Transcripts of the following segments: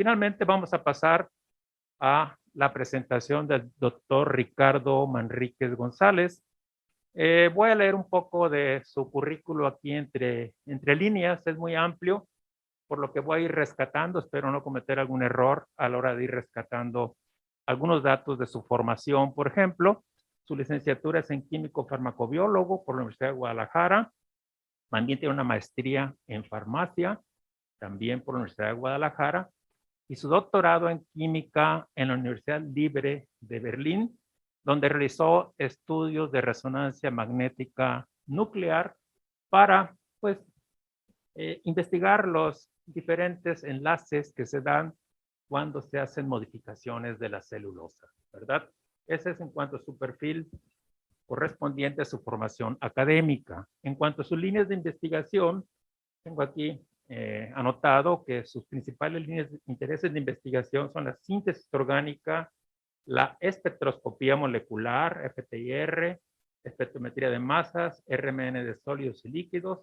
finalmente vamos a pasar a la presentación del doctor Ricardo Manríquez González. Voy a leer un poco de su currículo aquí entre líneas, es muy amplio, por lo que voy a ir rescatando, espero no cometer algún error a la hora de ir rescatando algunos datos de su formación. Por ejemplo, su licenciatura es en químico farmacobiólogo por la Universidad de Guadalajara, también tiene una maestría en farmacia, también por la Universidad de Guadalajara, y su doctorado en química en la Universidad Libre de Berlín, donde realizó estudios de resonancia magnética nuclear para, pues, investigar los diferentes enlaces que se dan cuando se hacen modificaciones de la celulosa, ¿verdad? Ese es en cuanto a su perfil correspondiente a su formación académica. En cuanto a sus líneas de investigación, tengo aquí anotado que sus principales líneas de intereses de investigación son la síntesis orgánica, la espectroscopía molecular, FTIR, espectrometría de masas, RMN de sólidos y líquidos,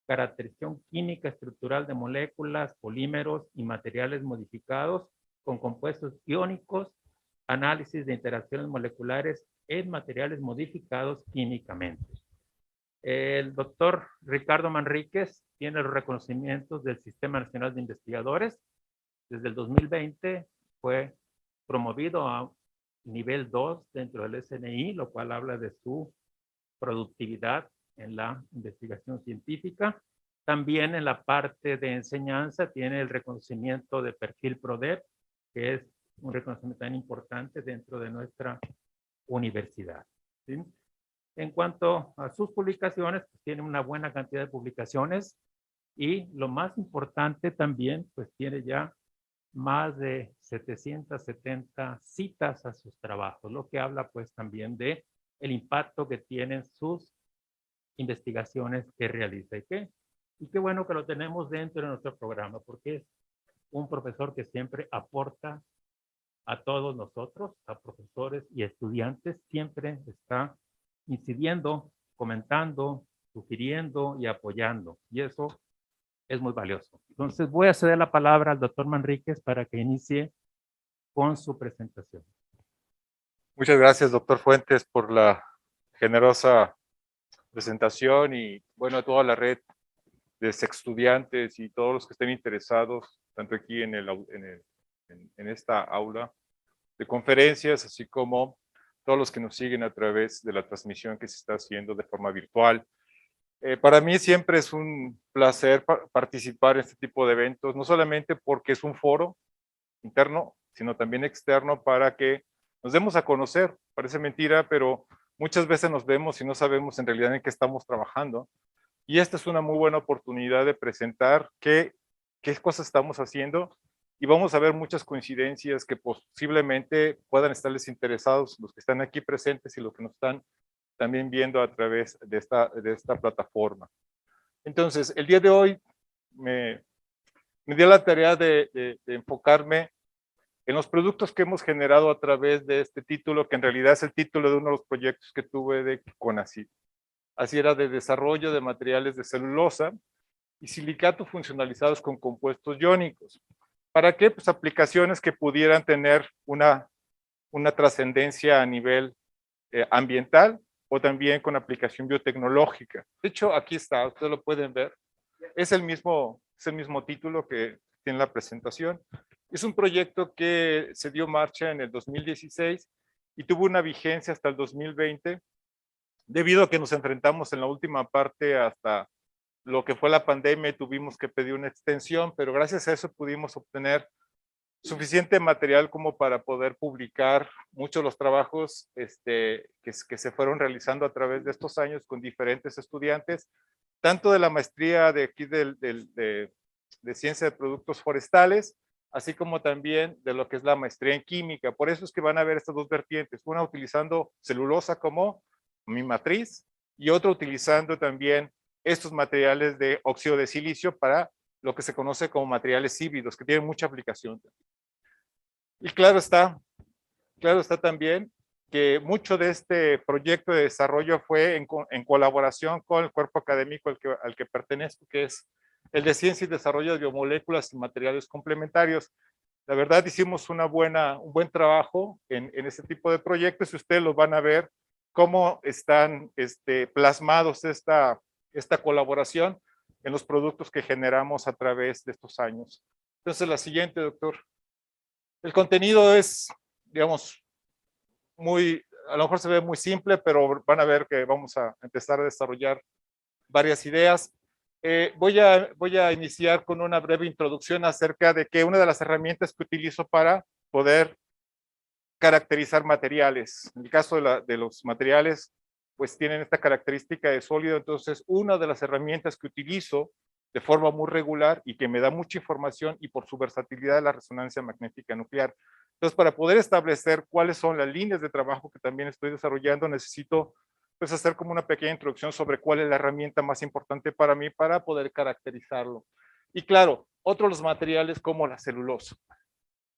caracterización química estructural de moléculas, polímeros y materiales modificados con compuestos iónicos, análisis de interacciones moleculares en materiales modificados químicamente. El doctor Ricardo Manríquez tiene los reconocimientos del Sistema Nacional de Investigadores. Desde el 2020 fue promovido a nivel 2 dentro del SNI, lo cual habla de su productividad en la investigación científica. También en la parte de enseñanza tiene el reconocimiento de perfil PRODEP, que es un reconocimiento tan importante dentro de nuestra universidad. ¿Sí? En cuanto a sus publicaciones, pues tiene una buena cantidad de publicaciones y lo más importante también, pues tiene ya más de 770 citas a sus trabajos, lo que habla pues también de el impacto que tienen sus investigaciones que realiza. Y qué bueno que lo tenemos dentro de nuestro programa, porque es un profesor que siempre aporta a todos nosotros, a profesores y estudiantes, siempre está incidiendo, comentando, sugiriendo y apoyando. Y eso es muy valioso. Entonces voy a ceder la palabra al doctor Manríquez para que inicie con su presentación. Muchas gracias, doctor Fuentes, por la generosa presentación y, bueno, a toda la red de estudiantes y todos los que estén interesados, tanto aquí en esta aula de conferencias, así como todos los que nos siguen a través de la transmisión que se está haciendo de forma virtual. Para mí siempre es un placer participar en este tipo de eventos, no solamente porque es un foro interno, sino también externo para que nos demos a conocer. Parece mentira, pero muchas veces nos vemos y no sabemos en realidad en qué estamos trabajando. Y esta es una muy buena oportunidad de presentar qué cosas estamos haciendo y vamos a ver muchas coincidencias que posiblemente puedan estarles interesados los que están aquí presentes y los que nos están también viendo a través de esta plataforma. Entonces, el día de hoy me dio la tarea de enfocarme en los productos que hemos generado a través de este título, que en realidad es el título de uno de los proyectos que tuve de CONACYT. Así era, de desarrollo de materiales de celulosa y silicato funcionalizados con compuestos iónicos. ¿Para qué? Pues aplicaciones que pudieran tener una trascendencia a nivel ambiental o también con aplicación biotecnológica. De hecho, aquí está, ustedes lo pueden ver. Es el mismo título que tiene la presentación. Es un proyecto que se dio marcha en el 2016 y tuvo una vigencia hasta el 2020, debido a que nos enfrentamos en la última parte hasta lo que fue la pandemia y tuvimos que pedir una extensión, pero gracias a eso pudimos obtener suficiente material como para poder publicar muchos de los trabajos que se fueron realizando a través de estos años con diferentes estudiantes, tanto de la maestría de aquí de Ciencia de Productos Forestales, así como también de lo que es la maestría en química. Por eso es que van a ver estas dos vertientes, una utilizando celulosa como mi matriz y otra utilizando también estos materiales de óxido de silicio para lo que se conoce como materiales híbridos, que tienen mucha aplicación. Y claro está también que mucho de este proyecto de desarrollo fue en colaboración con el cuerpo académico al que pertenezco, que es el de Ciencia y Desarrollo de Biomoléculas y Materiales Complementarios. La verdad hicimos un buen trabajo en este tipo de proyectos y ustedes los van a ver cómo están plasmados esta colaboración en los productos que generamos a través de estos años. Entonces, la siguiente, doctor. El contenido es, digamos, a lo mejor se ve muy simple, pero van a ver que vamos a empezar a desarrollar varias ideas. Voy a iniciar con una breve introducción acerca de que una de las herramientas que utilizo para poder caracterizar materiales. En el caso de los materiales, pues tienen esta característica de sólido, entonces una de las herramientas que utilizo de forma muy regular y que me da mucha información y por su versatilidad es la resonancia magnética nuclear. Entonces, para poder establecer cuáles son las líneas de trabajo que también estoy desarrollando, necesito pues hacer como una pequeña introducción sobre cuál es la herramienta más importante para mí para poder caracterizarlo. Y claro, otros los materiales como la celulosa.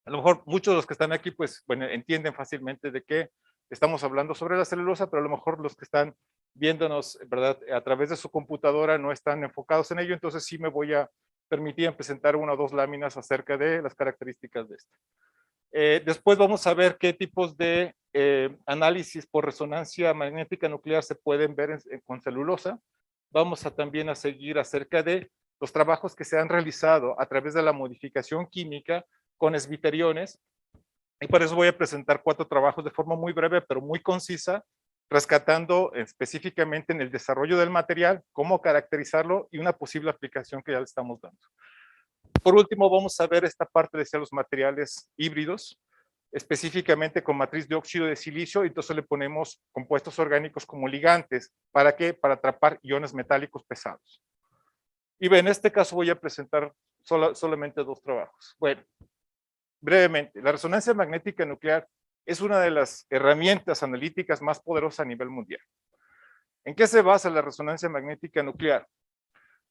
A lo mejor muchos de los que están aquí, pues, bueno, entienden fácilmente de qué estamos hablando sobre la celulosa, pero a lo mejor los que están viéndonos, ¿verdad?, a través de su computadora no están enfocados en ello, entonces sí me voy a permitir presentar una o dos láminas acerca de las características de esto. Después vamos a ver qué tipos de análisis por resonancia magnética nuclear se pueden ver con celulosa. Vamos a también a seguir acerca de los trabajos que se han realizado a través de la modificación química con esbiтерiones. Y por eso voy a presentar 4 trabajos de forma muy breve, pero muy concisa, rescatando específicamente en el desarrollo del material, cómo caracterizarlo y una posible aplicación que ya le estamos dando. Por último, vamos a ver esta parte de los materiales híbridos, específicamente con matriz de óxido de silicio, y entonces le ponemos compuestos orgánicos como ligantes. ¿Para qué? Para atrapar iones metálicos pesados. Y en este caso voy a presentar solamente 2 trabajos. Bueno, brevemente, la resonancia magnética nuclear es una de las herramientas analíticas más poderosas a nivel mundial. ¿En qué se basa la resonancia magnética nuclear?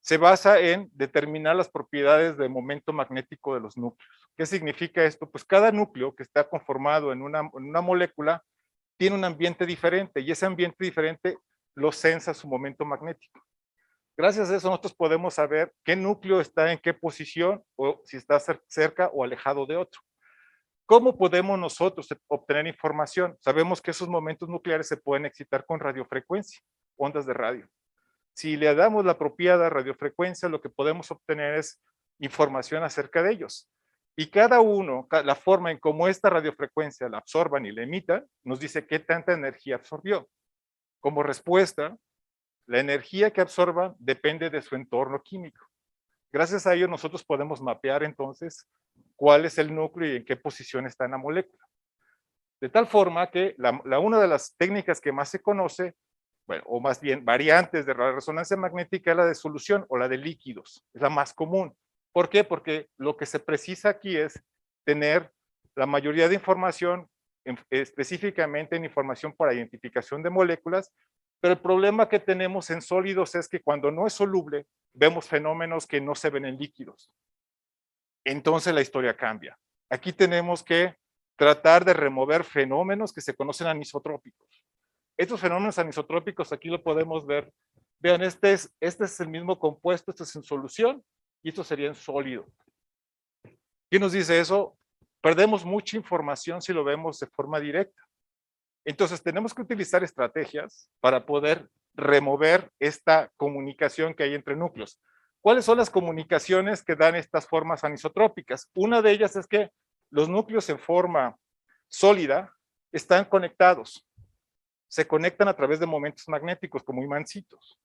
Se basa en determinar las propiedades de momento magnético de los núcleos. ¿Qué significa esto? Pues cada núcleo que está conformado en una molécula tiene un ambiente diferente y ese ambiente diferente lo sensa su momento magnético. Gracias a eso nosotros podemos saber qué núcleo está en qué posición o si está cerca o alejado de otro. ¿Cómo podemos nosotros obtener información? Sabemos que esos momentos nucleares se pueden excitar con radiofrecuencia, ondas de radio. Si le damos la apropiada radiofrecuencia, lo que podemos obtener es información acerca de ellos. Y cada uno, la forma en cómo esta radiofrecuencia la absorban y la emitan, nos dice qué tanta energía absorbió. Como respuesta, la energía que absorban depende de su entorno químico. Gracias a ello nosotros podemos mapear entonces cuál es el núcleo y en qué posición está en la molécula. De tal forma que una de las técnicas que más se conoce, bueno, o más bien variantes de la resonancia magnética, es la de solución o la de líquidos. Es la más común. ¿Por qué? Porque lo que se precisa aquí es tener la mayoría de información, específicamente en información para identificación de moléculas, pero el problema que tenemos en sólidos es que cuando no es soluble, vemos fenómenos que no se ven en líquidos. Entonces la historia cambia. Aquí tenemos que tratar de remover fenómenos que se conocen anisotrópicos. Estos fenómenos anisotrópicos aquí lo podemos ver. Vean, este es el mismo compuesto, este es en solución y esto sería en sólido. ¿Quién nos dice eso? Perdemos mucha información si lo vemos de forma directa. Entonces tenemos que utilizar estrategias para poder remover esta comunicación que hay entre núcleos. ¿Cuáles son las comunicaciones que dan estas formas anisotrópicas? Una de ellas es que los núcleos en forma sólida están conectados. Se conectan a través de momentos magnéticos como imancitos.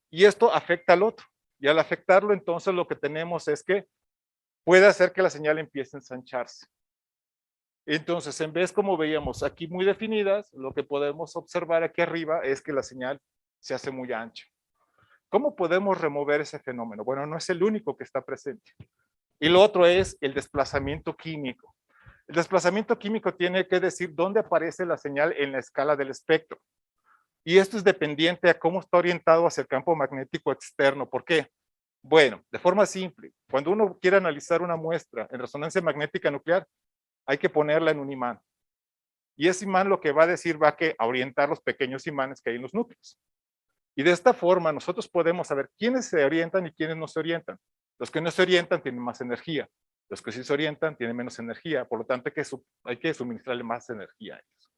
Y esto afecta al otro. Y al afectarlo, entonces lo que tenemos es que puede hacer que la señal empiece a ensancharse. Entonces, en vez como veíamos aquí muy definidas, lo que podemos observar aquí arriba es que la señal se hace muy ancha. ¿Cómo podemos remover ese fenómeno? Bueno, no es el único que está presente. Y lo otro es el desplazamiento químico. El desplazamiento químico tiene que decir dónde aparece la señal en la escala del espectro. Y esto es dependiente a cómo está orientado hacia el campo magnético externo. ¿Por qué? Bueno, de forma simple, cuando uno quiere analizar una muestra en resonancia magnética nuclear, hay que ponerla en un imán. Y ese imán lo que va a decir va a orientar los pequeños imanes que hay en los núcleos. Y de esta forma nosotros podemos saber quiénes se orientan y quiénes no se orientan. Los que no se orientan tienen más energía. Los que sí se orientan tienen menos energía, por lo tanto hay que suministrarle más energía a ellos.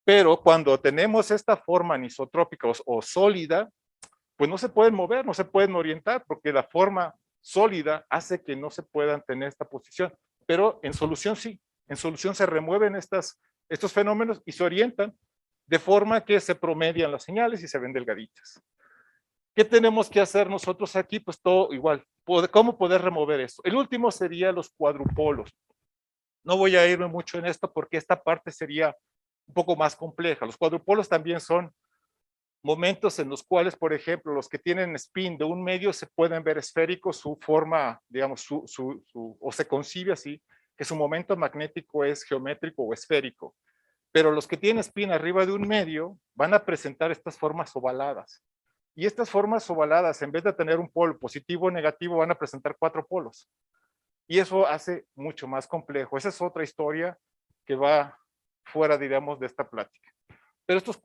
Pero cuando tenemos esta forma anisotrópica o sólida, pues no se pueden mover, no se pueden orientar, porque la forma sólida hace que no se puedan tener esta posición. Pero en solución sí, en solución se remueven estos fenómenos y se orientan de forma que se promedian las señales y se ven delgaditas. ¿Qué tenemos que hacer nosotros aquí? Pues todo igual. ¿Cómo poder remover esto? El último sería los cuadrupolos. No voy a irme mucho en esto porque esta parte sería un poco más compleja. Los cuadrupolos también son momentos en los cuales, por ejemplo, los que tienen spin de un medio se pueden ver esféricos, su forma, digamos, o se concibe así, que su momento magnético es geométrico o esférico. Pero los que tienen spin arriba de un medio van a presentar estas formas ovaladas. Y estas formas ovaladas, en vez de tener un polo positivo o negativo, van a presentar 4 polos. Y eso hace mucho más complejo. Esa es otra historia que va fuera, digamos, de esta plática. Pero estos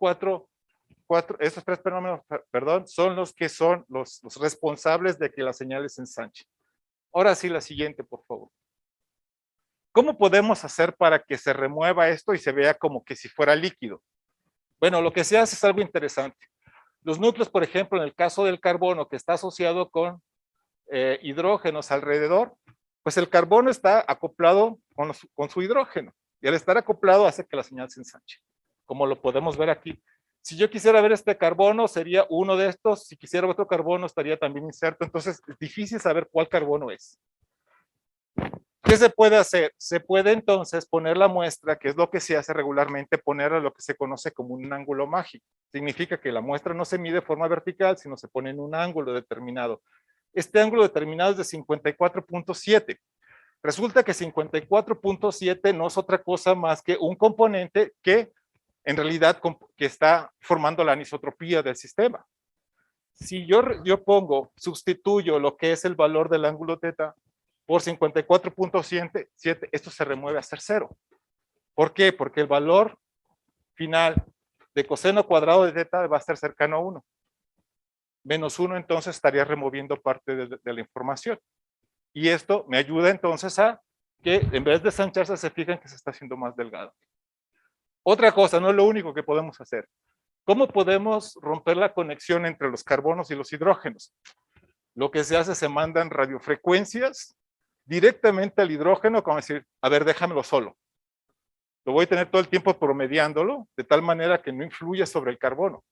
estos tres fenómenos, perdón, son los que son los responsables de que las señales se ensanchen. Ahora sí, la siguiente, por favor. ¿Cómo podemos hacer para que se remueva esto y se vea como que si fuera líquido? Bueno, lo que se hace es algo interesante. Los núcleos, por ejemplo, en el caso del carbono, que está asociado con hidrógenos alrededor, pues el carbono está acoplado con su hidrógeno. Y al estar acoplado hace que la señal se ensanche, como lo podemos ver aquí. Si yo quisiera ver este carbono, sería uno de estos. Si quisiera otro carbono, estaría también inserto. Entonces, es difícil saber cuál carbono es. ¿Qué se puede hacer? Se puede entonces poner la muestra, que es lo que se hace regularmente, poner a lo que se conoce como un ángulo mágico. Significa que la muestra no se mide de forma vertical, sino se pone en un ángulo determinado. Este ángulo determinado es de 54.7. Resulta que 54.7 no es otra cosa más que un componente que en realidad que está formando la anisotropía del sistema. Si yo sustituyo lo que es el valor del ángulo teta por 54.7, esto se remueve a ser 0. ¿Por qué? Porque el valor final de coseno cuadrado de teta va a ser cercano a 1. Menos 1, entonces estaría removiendo parte de la información. Y esto me ayuda entonces a que en vez de ensancharse se fijan que se está haciendo más delgado. Otra cosa, no es lo único que podemos hacer. ¿Cómo podemos romper la conexión entre los carbonos y los hidrógenos? Lo que se hace, se mandan radiofrecuencias directamente al hidrógeno, como decir, a ver, déjamelo solo. Lo voy a tener todo el tiempo promediándolo, de tal manera que no influya sobre el carbono.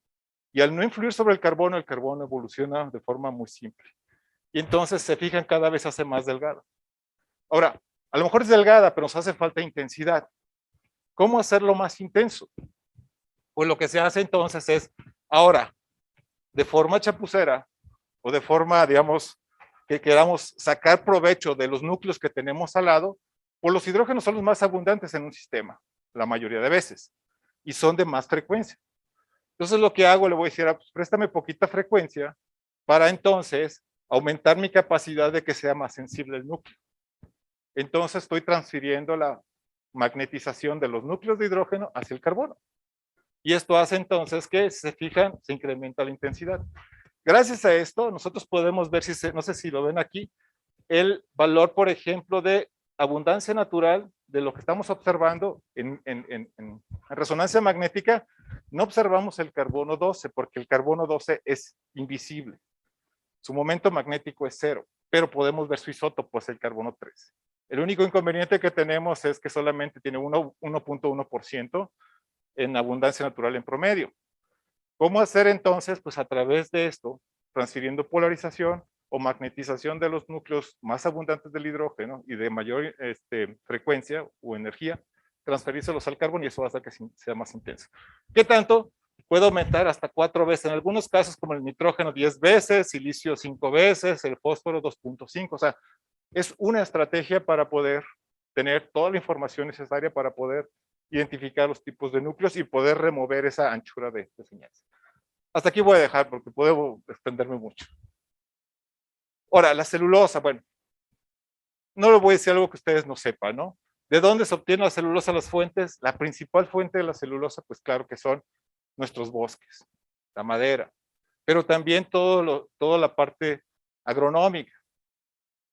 Y al no influir sobre el carbono evoluciona de forma muy simple. Y entonces se fijan, cada vez se hace más delgado. Ahora, a lo mejor es delgada, pero nos hace falta intensidad. ¿Cómo hacerlo más intenso? Pues lo que se hace entonces es, ahora, de forma chapucera, o de forma, digamos, que queramos sacar provecho de los núcleos que tenemos al lado, pues los hidrógenos son los más abundantes en un sistema, la mayoría de veces, y son de más frecuencia. Entonces lo que hago, le voy a decir, pues, préstame poquita frecuencia para entonces aumentar mi capacidad de que sea más sensible el núcleo. Entonces estoy transfiriendo la magnetización de los núcleos de hidrógeno hacia el carbono. Y esto hace entonces que, si se fijan, se incrementa la intensidad. Gracias a esto, nosotros podemos ver, no sé si lo ven aquí, el valor, por ejemplo, de abundancia natural de lo que estamos observando en resonancia magnética. No observamos el carbono 12 porque el carbono 12 es invisible. Su momento magnético es 0, pero podemos ver su isótopo, es el carbono 3. El único inconveniente que tenemos es que solamente tiene 1.1% en abundancia natural en promedio. ¿Cómo hacer entonces? Pues a través de esto, transfiriendo polarización o magnetización de los núcleos más abundantes del hidrógeno y de mayor frecuencia o energía, transferírselos al carbono y eso va a hacer que sea más intenso. ¿Qué tanto? Puede aumentar hasta 4 veces, en algunos casos como el nitrógeno 10 veces, silicio 5 veces, el fósforo 2.5, o sea, es una estrategia para poder tener toda la información necesaria para poder identificar los tipos de núcleos y poder remover esa anchura de señales. Hasta aquí voy a dejar porque puedo extenderme mucho. Ahora, la celulosa, bueno, no le voy a decir algo que ustedes no sepan, ¿no? ¿De dónde se obtiene la celulosa? Las fuentes, la principal fuente de la celulosa, pues claro que son nuestros bosques, la madera, pero también toda la parte agronómica.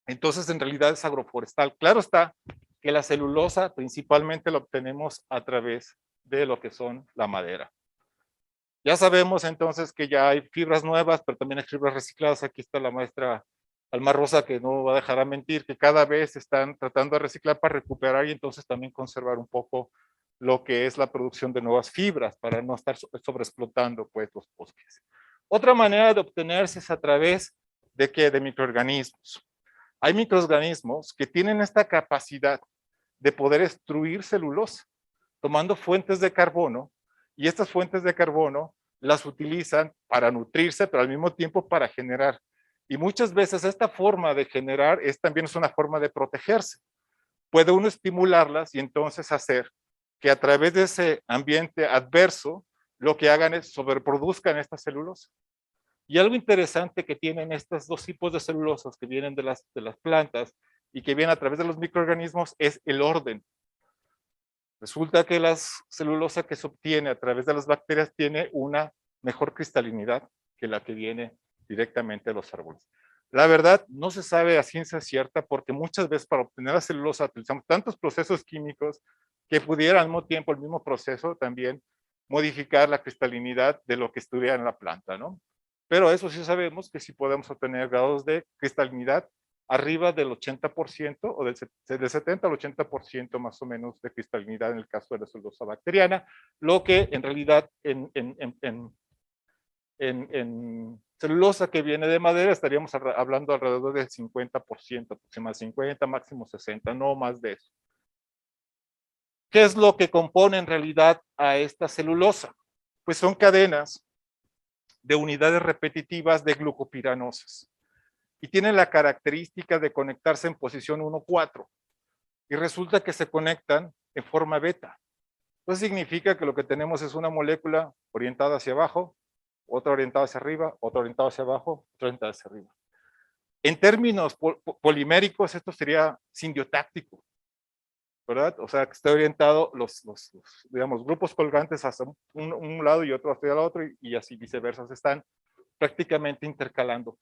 Entonces, en realidad es agroforestal. Claro está que la celulosa principalmente la obtenemos a través de lo que son la madera. Ya sabemos entonces que ya hay fibras nuevas, pero también hay fibras recicladas. Aquí está la maestra Alma Rosa, que no va a dejar a mentir, que cada vez están tratando de reciclar para recuperar y entonces también conservar un poco lo que es la producción de nuevas fibras para no estar sobreexplotando pues los bosques. Otra manera de obtenerse es a través de ¿qué? De microorganismos. Hay microorganismos que tienen esta capacidad de poder extruir celulosa, tomando fuentes de carbono, y estas fuentes de carbono las utilizan para nutrirse, pero al mismo tiempo para generar. Y muchas veces esta forma de generar también es una forma de protegerse. Puede uno estimularlas y entonces hacer que a través de ese ambiente adverso, lo que hagan es sobreproduzcan esta celulosa. Y algo interesante que tienen estos dos tipos de celulosas que vienen de las plantas y que vienen a través de los microorganismos es el orden. Resulta que la celulosa que se obtiene a través de las bacterias tiene una mejor cristalinidad que la que viene directamente de los árboles. La verdad, no se sabe a ciencia cierta porque muchas veces para obtener la celulosa utilizamos tantos procesos químicos que pudiera al mismo tiempo el mismo proceso también modificar la cristalinidad de lo que estuviera en la planta, ¿no? Pero eso sí sabemos que sí podemos obtener grados de cristalinidad arriba del 80% o del 70 al 80% más o menos de cristalinidad en el caso de la celulosa bacteriana, lo que en realidad en celulosa que viene de madera estaríamos hablando alrededor del 50%, aproximadamente 50, máximo 60, no más de eso. ¿Qué es lo que compone en realidad a esta celulosa? Pues son cadenas de unidades repetitivas de glucopiranosas y tienen la característica de conectarse en posición 1,4 y resulta que se conectan en forma beta. Eso significa que lo que tenemos es una molécula orientada hacia abajo, otra orientada hacia arriba, otra orientada hacia abajo, otra orientada hacia arriba. En términos poliméricos, esto sería sindiotáctico, ¿verdad? O sea, que está orientado los digamos, grupos colgantes hacia un lado y otro hacia el otro y así viceversa, se están prácticamente intercalando.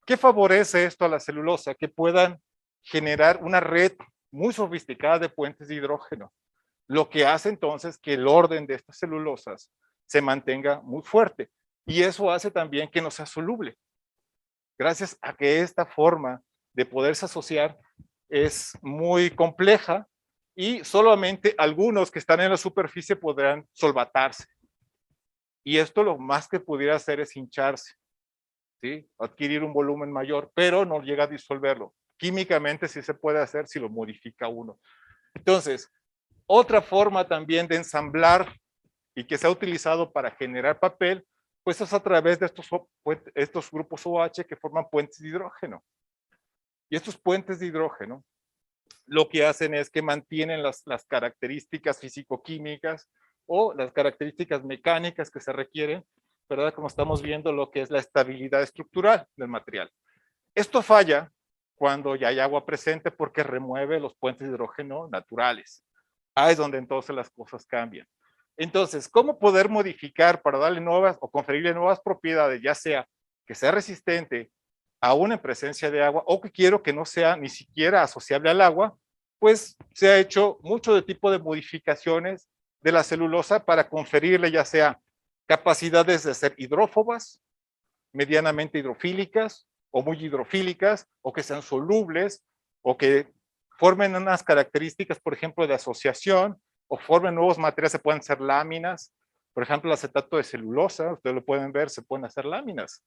¿Qué favorece esto a la celulosa? Que puedan generar una red muy sofisticada de puentes de hidrógeno, lo que hace entonces que el orden de estas celulosas se mantenga muy fuerte. Y eso hace también que no sea soluble. Gracias a que esta forma de poderse asociar es muy compleja y solamente algunos que están en la superficie podrán solvatarse. Y esto lo más que pudiera hacer es hincharse, ¿sí? Adquirir un volumen mayor, pero no llega a disolverlo. Químicamente sí se puede hacer si lo modifica uno. Entonces, otra forma también de ensamblar y que se ha utilizado para generar papel, pues es a través de estos grupos OH que forman puentes de hidrógeno. Y estos puentes de hidrógeno lo que hacen es que mantienen las características físico-químicas o las características mecánicas que se requieren, ¿verdad? Como estamos viendo lo que es la estabilidad estructural del material. Esto falla cuando ya hay agua presente porque remueve los puentes de hidrógeno naturales. Ahí es donde entonces las cosas cambian. Entonces, ¿cómo poder modificar para darle nuevas o conferirle nuevas propiedades, ya sea que sea resistente aún en presencia de agua o que quiero que no sea ni siquiera asociable al agua? Pues se ha hecho mucho de tipo de modificaciones de la celulosa para conferirle ya sea capacidades de ser hidrófobas, medianamente hidrofílicas o muy hidrofílicas, o que sean solubles, o que formen unas características, por ejemplo, de asociación, o formen nuevos materiales, se pueden hacer láminas. Por ejemplo, el acetato de celulosa, ustedes lo pueden ver, se pueden hacer láminas.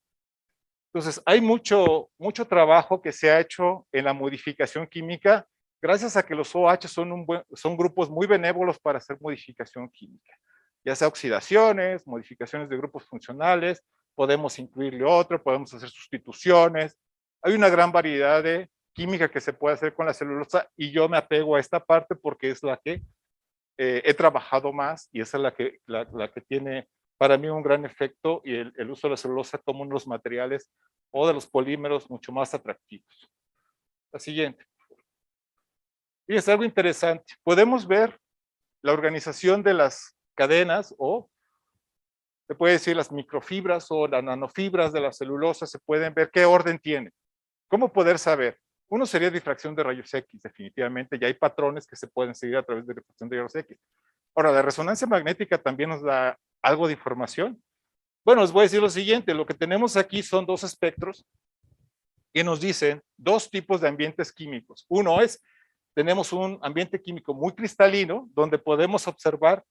Entonces, hay mucho trabajo que se ha hecho en la modificación química, gracias a que los OH son grupos muy benévolos para hacer modificación química, ya sea oxidaciones, modificaciones de grupos funcionales, podemos incluirle otro, podemos hacer sustituciones. Hay una gran variedad de química que se puede hacer con la celulosa y yo me apego a esta parte porque es la que he trabajado más y esa es la que tiene para mí un gran efecto y el uso de la celulosa como uno de los materiales o de los polímeros mucho más atractivos. La siguiente. Y es algo interesante. Podemos ver la organización de las cadenas o se puede decir las microfibras o las nanofibras de la celulosa, se pueden ver qué orden tiene. ¿Cómo poder saber? Uno sería difracción de rayos X, definitivamente, y hay patrones que se pueden seguir a través de difracción de rayos X. Ahora, la resonancia magnética también nos da algo de información. Bueno, les voy a decir lo siguiente, lo que tenemos aquí son dos espectros que nos dicen dos tipos de ambientes químicos. Uno es, tenemos un ambiente químico muy cristalino, donde podemos observar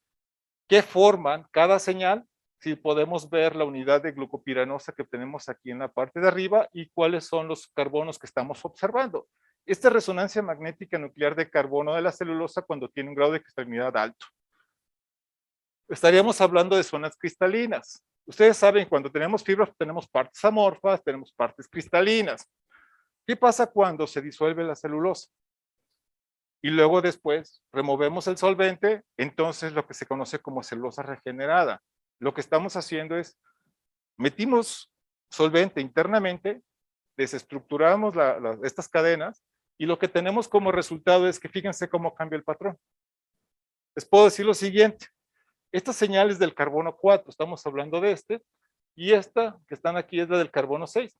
qué forman cada señal, si podemos ver la unidad de glucopiranosa que tenemos aquí en la parte de arriba y cuáles son los carbonos que estamos observando. Esta es resonancia magnética nuclear de carbono de la celulosa cuando tiene un grado de cristalinidad alto. Estaríamos hablando de zonas cristalinas. Ustedes saben, cuando tenemos fibras, tenemos partes amorfas, tenemos partes cristalinas. ¿Qué pasa cuando se disuelve la celulosa? Y luego después removemos el solvente, entonces lo que se conoce como celulosa regenerada. Lo que estamos haciendo es, metimos solvente internamente, desestructuramos estas cadenas, y lo que tenemos como resultado es que fíjense cómo cambia el patrón. Les puedo decir lo siguiente, estas señales del carbono 4, estamos hablando de este, y esta que están aquí es la del carbono 6.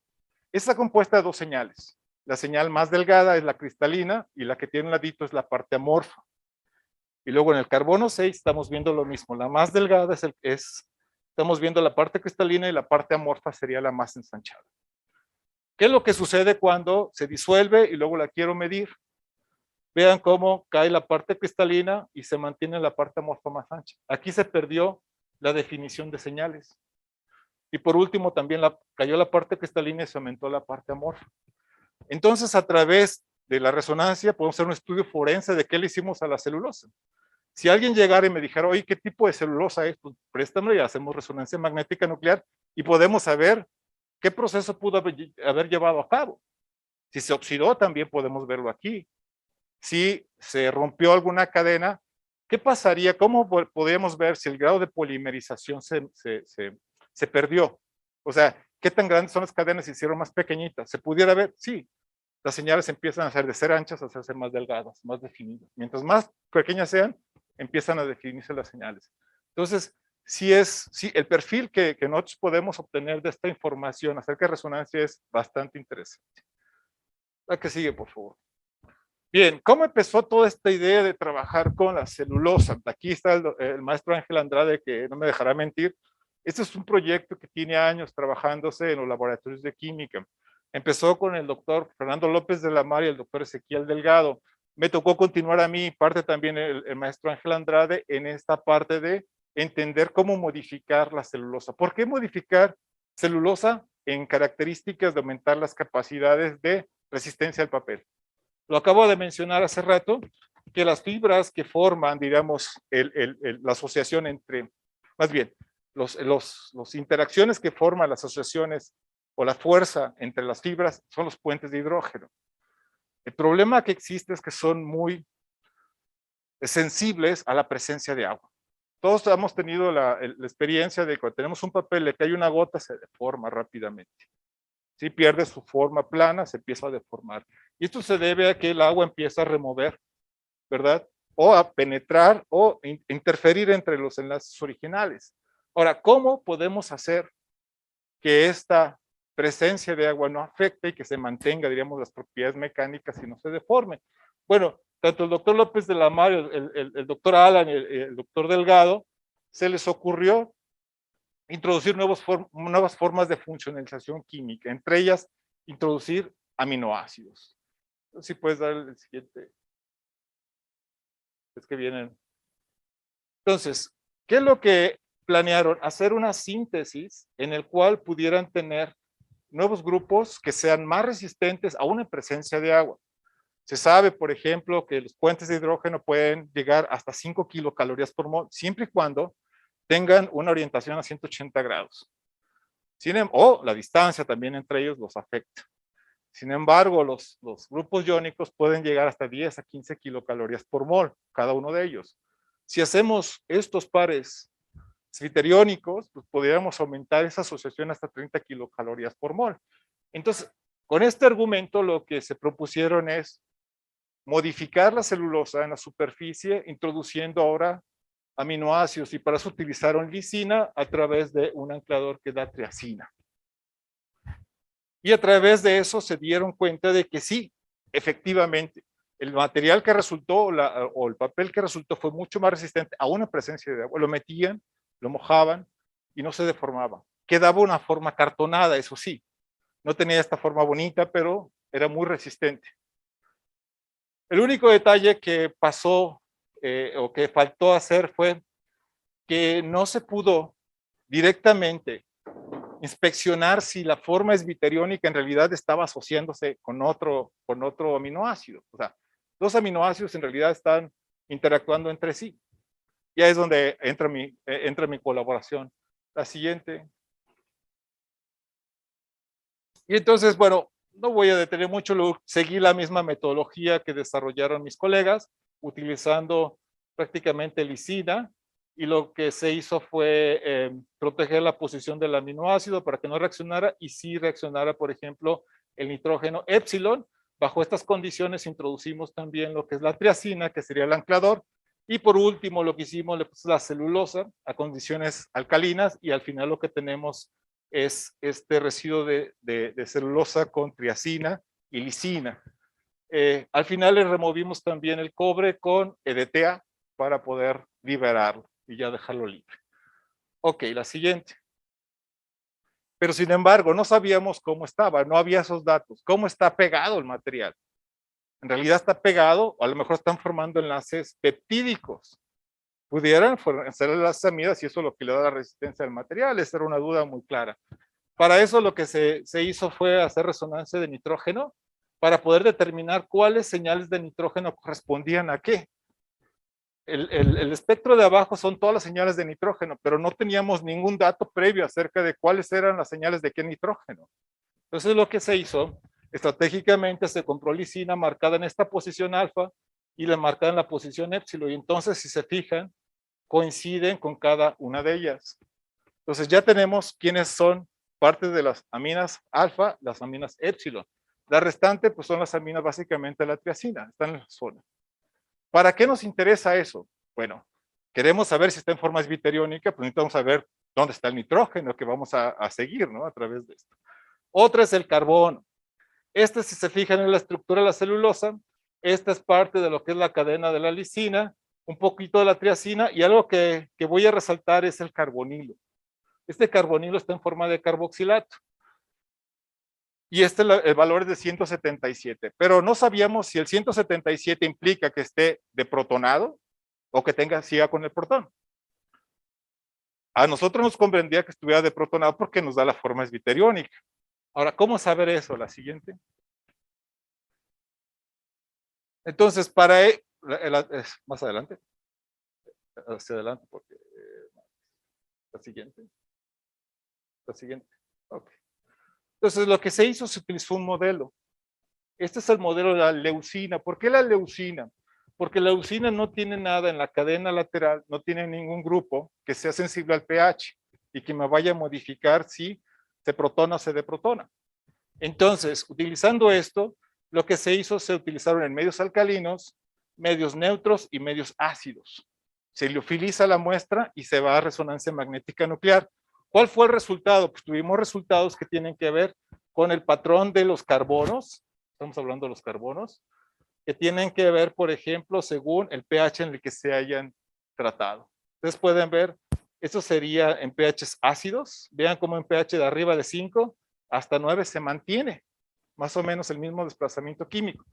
Está compuesta de dos señales. La señal más delgada es la cristalina y la que tiene un ladito es la parte amorfa. Y luego en el carbono 6 estamos viendo lo mismo. La más delgada estamos viendo la parte cristalina y la parte amorfa sería la más ensanchada. ¿Qué es lo que sucede cuando se disuelve y luego la quiero medir? Vean cómo cae la parte cristalina y se mantiene la parte amorfa más ancha. Aquí se perdió la definición de señales. Y por último también cayó la parte cristalina y se aumentó la parte amorfa. Entonces, a través de la resonancia podemos hacer un estudio forense de qué le hicimos a la celulosa. Si alguien llegara y me dijera, oye, ¿qué tipo de celulosa es? Pues préstamelo y hacemos resonancia magnética nuclear y podemos saber qué proceso pudo haber llevado a cabo. Si se oxidó, también podemos verlo aquí. Si se rompió alguna cadena, ¿qué pasaría? ¿Cómo podríamos ver si el grado de polimerización se perdió? O sea, ¿qué tan grandes son las cadenas? Se hicieron más pequeñitas. ¿Se pudiera ver? Sí. Las señales empiezan a hacer de ser anchas a hacerse más delgadas, más definidas. Mientras más pequeñas sean, empiezan a definirse las señales. Entonces, sí, el perfil que nosotros podemos obtener de esta información acerca de resonancia es bastante interesante. La que sigue, por favor. Bien, ¿cómo empezó toda esta idea de trabajar con la celulosa? Aquí está el maestro Ángel Andrade, que no me dejará mentir. Este es un proyecto que tiene años trabajándose en los laboratorios de química. Empezó con el doctor Fernando López de la Mar y el doctor Ezequiel Delgado. Me tocó continuar a mí, parte también el maestro Ángel Andrade, en esta parte de entender cómo modificar la celulosa. ¿Por qué modificar celulosa en características de aumentar las capacidades de resistencia al papel? Lo acabo de mencionar hace rato, que las fibras que forman, digamos, la asociación entre, más bien, las interacciones que forman las asociaciones o la fuerza entre las fibras son los puentes de hidrógeno. El problema que existe es que son muy sensibles a la presencia de agua. Todos hemos tenido la experiencia de que cuando tenemos un papel, le cae una gota, se deforma rápidamente. Si pierde su forma plana, se empieza a deformar. Y esto se debe a que el agua empieza a remover, ¿verdad? O a penetrar o interferir entre los enlaces originales. Ahora, ¿cómo podemos hacer que esta presencia de agua no afecte y que se mantenga, diríamos, las propiedades mecánicas y no se deforme? Bueno, tanto el doctor López de la Mar, el doctor Alan y el doctor Delgado, se les ocurrió introducir nuevas formas de funcionalización química, entre ellas introducir aminoácidos. Si puedes dar el siguiente. Es que vienen. Entonces, ¿qué es lo que planearon? Hacer una síntesis en el cual pudieran tener nuevos grupos que sean más resistentes aún en presencia de agua. Se sabe, por ejemplo, que los puentes de hidrógeno pueden llegar hasta 5 kilocalorías por mol, siempre y cuando tengan una orientación a 180 grados. O la distancia también entre ellos los afecta. Sin embargo, los grupos iónicos pueden llegar hasta 10 a 15 kilocalorías por mol, cada uno de ellos. Si hacemos estos pares zwitteriónicos, pues podríamos aumentar esa asociación hasta 30 kilocalorías por mol. Entonces, con este argumento lo que se propusieron es modificar la celulosa en la superficie, introduciendo ahora aminoácidos, y para eso utilizaron lisina a través de un anclador que da triacina. Y a través de eso se dieron cuenta de que sí, efectivamente, el material que resultó o el papel que resultó fue mucho más resistente a una presencia de agua. Lo metían, lo mojaban y no se deformaba. Quedaba una forma cartonada, eso sí. No tenía esta forma bonita, pero era muy resistente. El único detalle que pasó o que faltó hacer fue que no se pudo directamente inspeccionar si la forma esbiteriónica en realidad estaba asociándose con otro aminoácido. O sea, dos aminoácidos en realidad están interactuando entre sí. Ya es donde entra mi colaboración. La siguiente. Y entonces, bueno, no voy a detener mucho, seguí la misma metodología que desarrollaron mis colegas, utilizando prácticamente lisina, y lo que se hizo fue proteger la posición del aminoácido para que no reaccionara y sí reaccionara, por ejemplo, el nitrógeno épsilon. Bajo estas condiciones introducimos también lo que es la triacina, que sería el anclador, y por último lo que hicimos, le pusimos la celulosa a condiciones alcalinas y al final lo que tenemos es este residuo de celulosa con triacina y lisina. Al final le removimos también el cobre con EDTA para poder liberarlo y ya dejarlo libre. Ok, la siguiente. Pero sin embargo, no sabíamos cómo estaba, no había esos datos. ¿Cómo está pegado el material? En realidad está pegado, o a lo mejor están formando enlaces peptídicos. Pudieran ser las amidas y eso es lo que le da la resistencia al material. Esa era una duda muy clara. Para eso lo que se hizo fue hacer resonancia de nitrógeno para poder determinar cuáles señales de nitrógeno correspondían a qué. El espectro de abajo son todas las señales de nitrógeno, pero no teníamos ningún dato previo acerca de cuáles eran las señales de qué nitrógeno. Entonces lo que se hizo, estratégicamente se compró lisina marcada en esta posición alfa y la marcada en la posición épsilon, y entonces si se fijan, coinciden con cada una de ellas. Entonces ya tenemos quiénes son parte de las aminas alfa, las aminas épsilon. La restante pues son las aminas básicamente de la triacina, están en la zona. ¿Para qué nos interesa eso? Bueno, queremos saber si está en forma esbiteriónica, pues necesitamos saber dónde está el nitrógeno que vamos a seguir, ¿no? A través de esto. Otra es el carbono. Este, si se fijan en la estructura de la celulosa, esta es parte de lo que es la cadena de la lisina, un poquito de la triacina, y algo que voy a resaltar es el carbonilo. Este carbonilo está en forma de carboxilato. Y el valor es de 177. Pero no sabíamos si el 177 implica que esté de protonado o que siga con el protón. A nosotros nos convendría que estuviera de protonado porque nos da la forma esbiteriónica. Ahora, ¿cómo saber eso? La siguiente. Entonces, más adelante. Hacia adelante, porque la siguiente. La siguiente. Ok. Entonces, lo que se hizo, se utilizó un modelo. Este es el modelo de la leucina. ¿Por qué la leucina? Porque la leucina no tiene nada en la cadena lateral, no tiene ningún grupo que sea sensible al pH y que me vaya a modificar si se protona o se deprotona. Entonces, utilizando esto, lo que se hizo, se utilizaron en medios alcalinos, medios neutros y medios ácidos. Se liofiliza la muestra y se va a resonancia magnética nuclear. ¿Cuál fue el resultado? Pues tuvimos resultados que tienen que ver con el patrón de los carbonos, estamos hablando de los carbonos, que tienen que ver, por ejemplo, según el pH en el que se hayan tratado. Ustedes pueden ver, eso sería en pHs ácidos, vean cómo en pH de arriba de 5 hasta 9 se mantiene más o menos el mismo desplazamiento químico.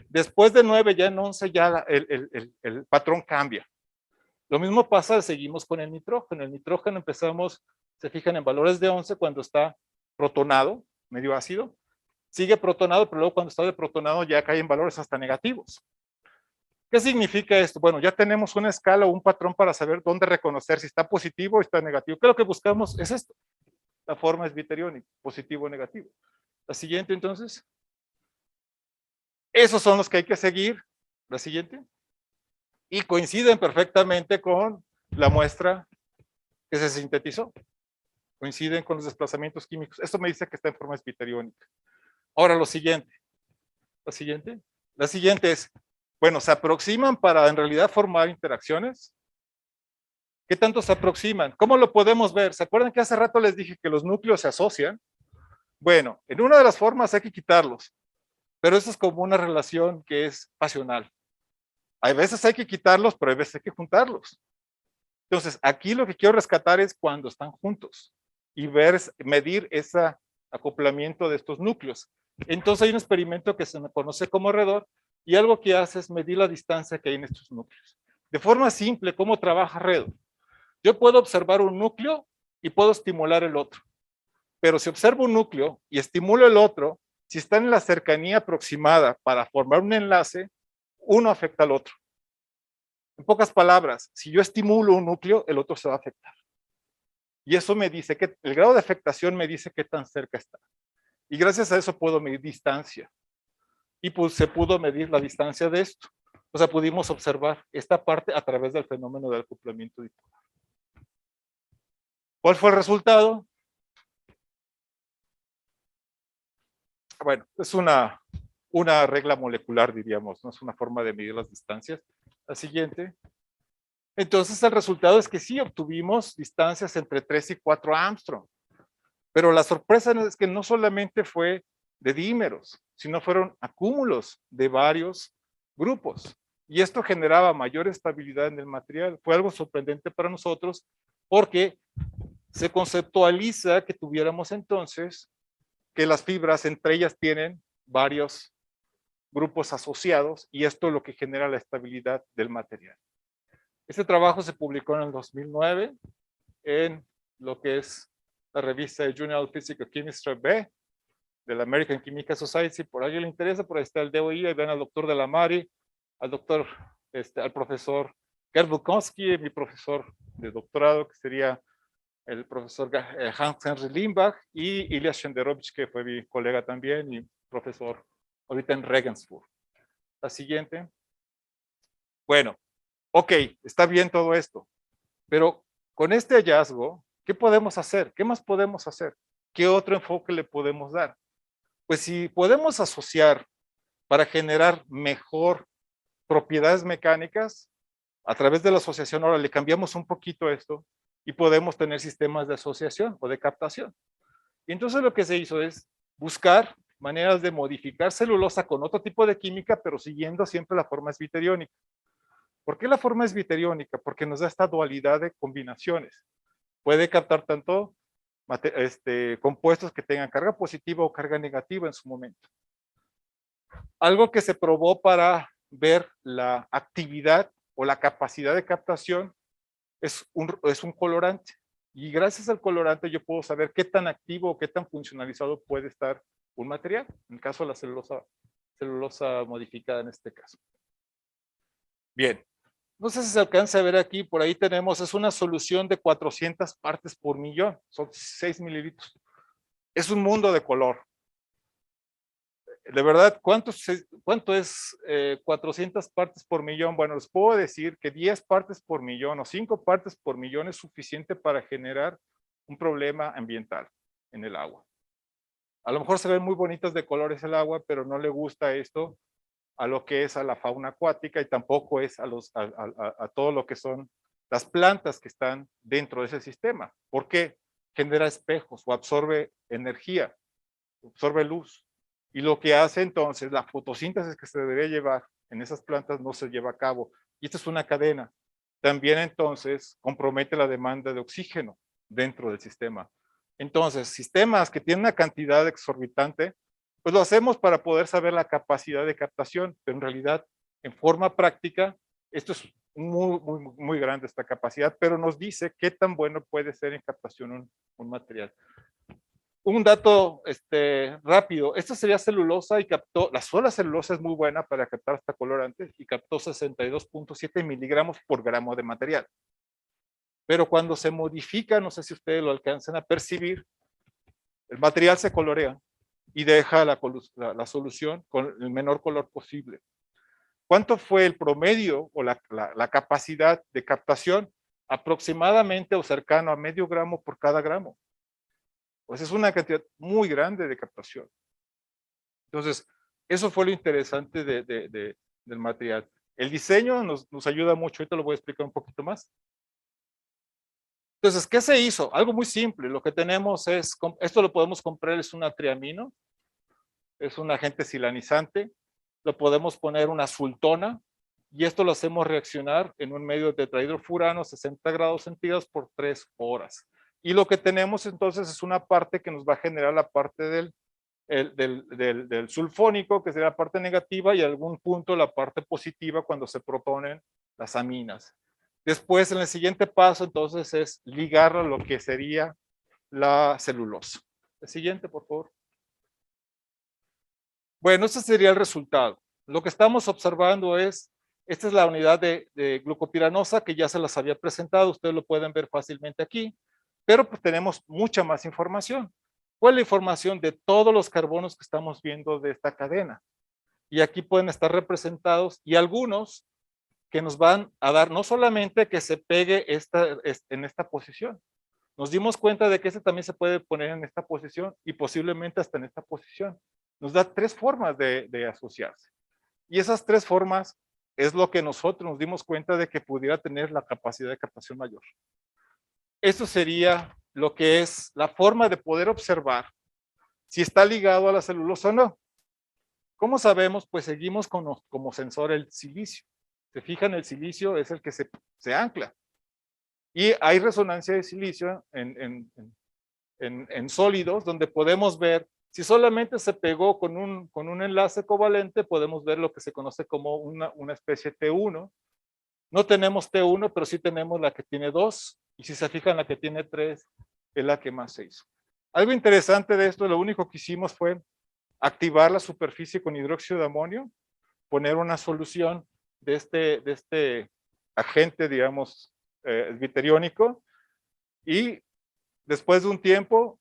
Después de 9, ya en 11, ya el patrón cambia. Lo mismo pasa, seguimos con el nitrógeno. El nitrógeno empezamos, se fijan en valores de 11 cuando está protonado, medio ácido. Sigue protonado, pero luego cuando está deprotonado ya cae en valores hasta negativos. ¿Qué significa esto? Bueno, ya tenemos una escala o un patrón para saber dónde reconocer si está positivo o está negativo. ¿Qué es lo que buscamos? Es esto. La forma esbiteriónica, positivo o negativo. La siguiente, entonces. Esos son los que hay que seguir. La siguiente. Y coinciden perfectamente con la muestra que se sintetizó. Coinciden con los desplazamientos químicos. Esto me dice que está en forma esbiteriónica. Ahora lo siguiente. La siguiente. La siguiente es, bueno, ¿se aproximan para en realidad formar interacciones? ¿Qué tanto se aproximan? ¿Cómo lo podemos ver? ¿Se acuerdan que hace rato les dije que los núcleos se asocian? Bueno, en una de las formas hay que quitarlos. Pero eso es como una relación que es pasional. Hay veces hay que quitarlos, pero hay veces hay que juntarlos. Entonces, aquí lo que quiero rescatar es cuando están juntos y medir ese acoplamiento de estos núcleos. Entonces, hay un experimento que se conoce como redor y algo que hace es medir la distancia que hay en estos núcleos. De forma simple, ¿cómo trabaja redor? Yo puedo observar un núcleo y puedo estimular el otro. Pero si observo un núcleo y estimulo el otro, si están en la cercanía aproximada para formar un enlace, uno afecta al otro. En pocas palabras, si yo estimulo un núcleo, el otro se va a afectar. Y eso me dice que el grado de afectación me dice qué tan cerca está. Y gracias a eso puedo medir distancia. Y pues se pudo medir la distancia de esto. O sea, pudimos observar esta parte a través del fenómeno del acoplamiento dipolar. ¿Cuál fue el resultado? Bueno, es una regla molecular, diríamos, no es una forma de medir las distancias. La siguiente. Entonces, el resultado es que sí obtuvimos distancias entre 3 y 4 Armstrong. Pero la sorpresa es que no solamente fue de dímeros, sino fueron acúmulos de varios grupos. Y esto generaba mayor estabilidad en el material. Fue algo sorprendente para nosotros porque se conceptualiza que tuviéramos entonces que las fibras entre ellas tienen varios grupos asociados y esto es lo que genera la estabilidad del material. Este trabajo se publicó en el 2009 en lo que es la revista Journal Physical Chemistry B de la American Chemical Society. Por alguien le interesa, por ahí está el DOI, ahí ven al doctor de la Mari, al profesor Gerd Bukowski, mi profesor de doctorado, que sería el profesor Hans-Henry Limbach, y Ilya Shenderovich, que fue mi colega también y profesor ahorita en Regensburg. La siguiente. Bueno, ok, está bien todo esto, pero con este hallazgo, ¿qué podemos hacer? ¿Qué más podemos hacer? ¿Qué otro enfoque le podemos dar? Pues si podemos asociar para generar mejor propiedades mecánicas, a través de la asociación ahora le cambiamos un poquito esto y podemos tener sistemas de asociación o de captación. Y entonces lo que se hizo es buscar maneras de modificar celulosa con otro tipo de química, pero siguiendo siempre la forma esbiteriónica. ¿Por qué la forma esbiteriónica? Porque nos da esta dualidad de combinaciones. Puede captar tanto compuestos que tengan carga positiva o carga negativa en su momento. Algo que se probó para ver la actividad o la capacidad de captación es un colorante. Y gracias al colorante yo puedo saber qué tan activo o qué tan funcionalizado puede estar un material. En el caso de la celulosa modificada en este caso. Bien. No sé si se alcanza a ver aquí, por ahí tenemos, es una solución de 400 partes por millón, son 6 mililitros. Es un mundo de color. De verdad, ¿cuánto es 400 partes por millón? Bueno, les puedo decir que 10 partes por millón o 5 partes por millón es suficiente para generar un problema ambiental en el agua. A lo mejor se ven muy bonitas de colores el agua, pero no le gusta esto a lo que es a la fauna acuática y tampoco es a todo lo que son las plantas que están dentro de ese sistema. ¿Por qué? Genera espejos o absorbe energía, absorbe luz. Y lo que hace entonces, la fotosíntesis que se debería llevar en esas plantas no se lleva a cabo. Y esta es una cadena. También entonces compromete la demanda de oxígeno dentro del sistema. Entonces, sistemas que tienen una cantidad exorbitante, pues lo hacemos para poder saber la capacidad de captación, pero en realidad, en forma práctica, esto es muy grande esta capacidad, pero nos dice qué tan bueno puede ser en captación un material. Un dato rápido, esta sería celulosa y captó, la sola celulosa es muy buena para captar hasta colorantes y captó 62.7 miligramos por gramo de material. Pero cuando se modifica, no sé si ustedes lo alcanzan a percibir, el material se colorea y deja la solución con el menor color posible. ¿Cuánto fue el promedio o la capacidad de captación? Aproximadamente o cercano a medio gramo por cada gramo. Pues es una cantidad muy grande de captación. Entonces, eso fue lo interesante del material. El diseño nos ayuda mucho, ahorita lo voy a explicar un poquito más. Entonces, ¿qué se hizo? Algo muy simple, lo que tenemos es, esto lo podemos comprar, es un triamino, es un agente silanizante. Lo podemos poner una sultona y esto lo hacemos reaccionar en un medio de tetrahidrofurano a 60 grados centígrados por 3 horas. Y lo que tenemos entonces es una parte que nos va a generar la parte del sulfónico, que sería la parte negativa, y algún punto la parte positiva cuando se proponen las aminas. Después, en el siguiente paso, entonces, es ligarlo a lo que sería la celulosa. El siguiente, por favor. Bueno, este sería el resultado. Lo que estamos observando es, esta es la unidad de glucopiranosa que ya se las había presentado, ustedes lo pueden ver fácilmente aquí, pero pues tenemos mucha más información. ¿Cuál es la información de todos los carbonos que estamos viendo de esta cadena? Y aquí pueden estar representados y algunos que nos van a dar no solamente que se pegue en esta posición. Nos dimos cuenta de que este también se puede poner en esta posición y posiblemente hasta en esta posición. Nos da 3 formas de asociarse. Y esas 3 formas es lo que nosotros nos dimos cuenta de que pudiera tener la capacidad de captación mayor. Eso sería lo que es la forma de poder observar si está ligado a la celulosa o no. ¿Cómo sabemos? Pues seguimos como sensor el silicio. Se fijan, el silicio es el que se ancla. Y hay resonancia de silicio en sólidos donde podemos ver, si solamente se pegó con un enlace covalente, podemos ver lo que se conoce como una especie T1. No tenemos T1, pero sí tenemos la que tiene 2, y si se fijan, la que tiene 3 es la que más se hizo. Algo interesante de esto, lo único que hicimos fue activar la superficie con hidróxido de amonio, poner una solución de este agente, digamos, viteriónico, y después de un tiempo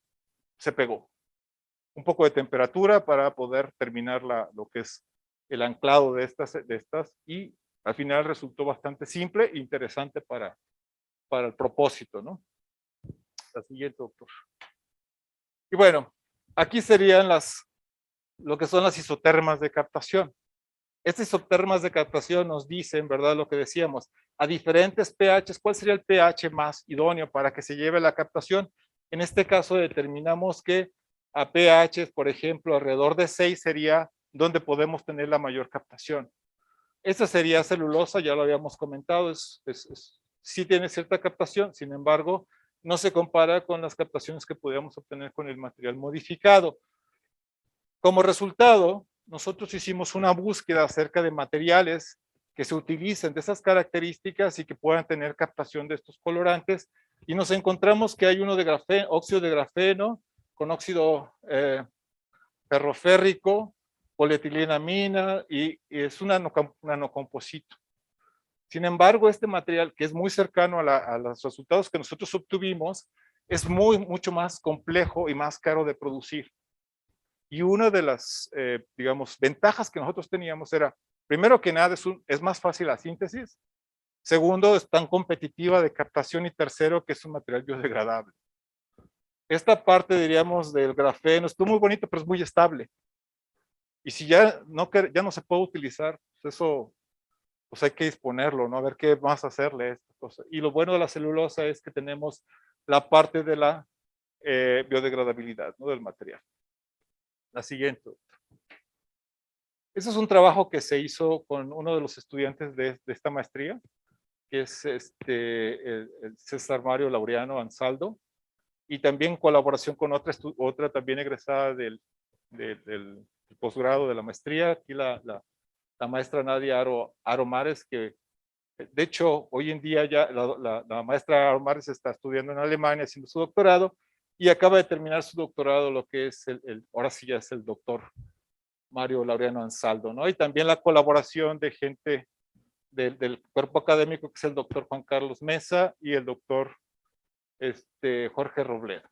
se pegó. Un poco de temperatura para poder terminar lo que es el anclado de estas, y al final resultó bastante simple e interesante para el propósito, ¿no? La siguiente, doctor. Y bueno, aquí serían lo que son las isotermas de captación. Estas isotermas de captación nos dicen, ¿verdad? Lo que decíamos, a diferentes pHs, ¿cuál sería el pH más idóneo para que se lleve la captación? En este caso determinamos que a pH, por ejemplo, alrededor de 6 sería donde podemos tener la mayor captación. Esta sería celulosa, ya lo habíamos comentado, sí tiene cierta captación, sin embargo, no se compara con las captaciones que podíamos obtener con el material modificado. Como resultado, nosotros hicimos una búsqueda acerca de materiales que se utilicen de esas características y que puedan tener captación de estos colorantes, y nos encontramos que hay uno de grafeno, óxido de grafeno con óxido ferroférrico, polietilenamina, y es un nanocomposito. Sin embargo, este material, que es muy cercano a los resultados que nosotros obtuvimos, es mucho más complejo y más caro de producir. Y una de las, digamos, ventajas que nosotros teníamos era, primero que nada, es más fácil la síntesis. Segundo, es tan competitiva de captación. Y tercero, que es un material biodegradable. Esta parte, diríamos, del grafeno, estuvo muy bonito, pero es muy estable. Y si ya no se puede utilizar, pues eso, pues hay que disponerlo, ¿no? A ver qué más hacerle a esta cosa. Y lo bueno de la celulosa es que tenemos la parte de la biodegradabilidad, ¿no? Del material. La siguiente. Ese es un trabajo que se hizo con uno de los estudiantes de esta maestría, que es el César Mario Laureano Ansaldo, y también en colaboración con otra también egresada del posgrado de la maestría, aquí la maestra Nadia Aro Mares, que de hecho hoy en día ya la maestra Aro Mares está estudiando en Alemania haciendo su doctorado, y acaba de terminar su doctorado, lo que es ahora sí ya es el doctor Mario Laureano Ansaldo, ¿no? Y también la colaboración de gente del cuerpo académico, que es el doctor Juan Carlos Mesa y el doctor Jorge Robledo.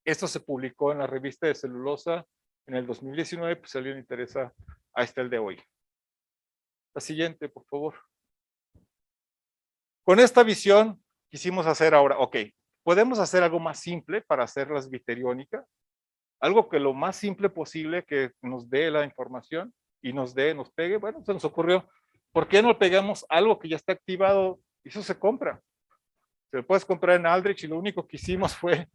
Esto se publicó en la revista de celulosa en el 2019, pues si a alguien le interesa, ahí está el de hoy. La siguiente, por favor. Con esta visión quisimos hacer ahora, ok, podemos hacer algo más simple para hacerlas viteriónicas, algo que lo más simple posible que nos dé la información y nos pegue. Bueno, se nos ocurrió, ¿por qué no pegamos algo que ya está activado? Y eso se compra. Se lo puedes comprar en Aldrich, y lo único que hicimos fue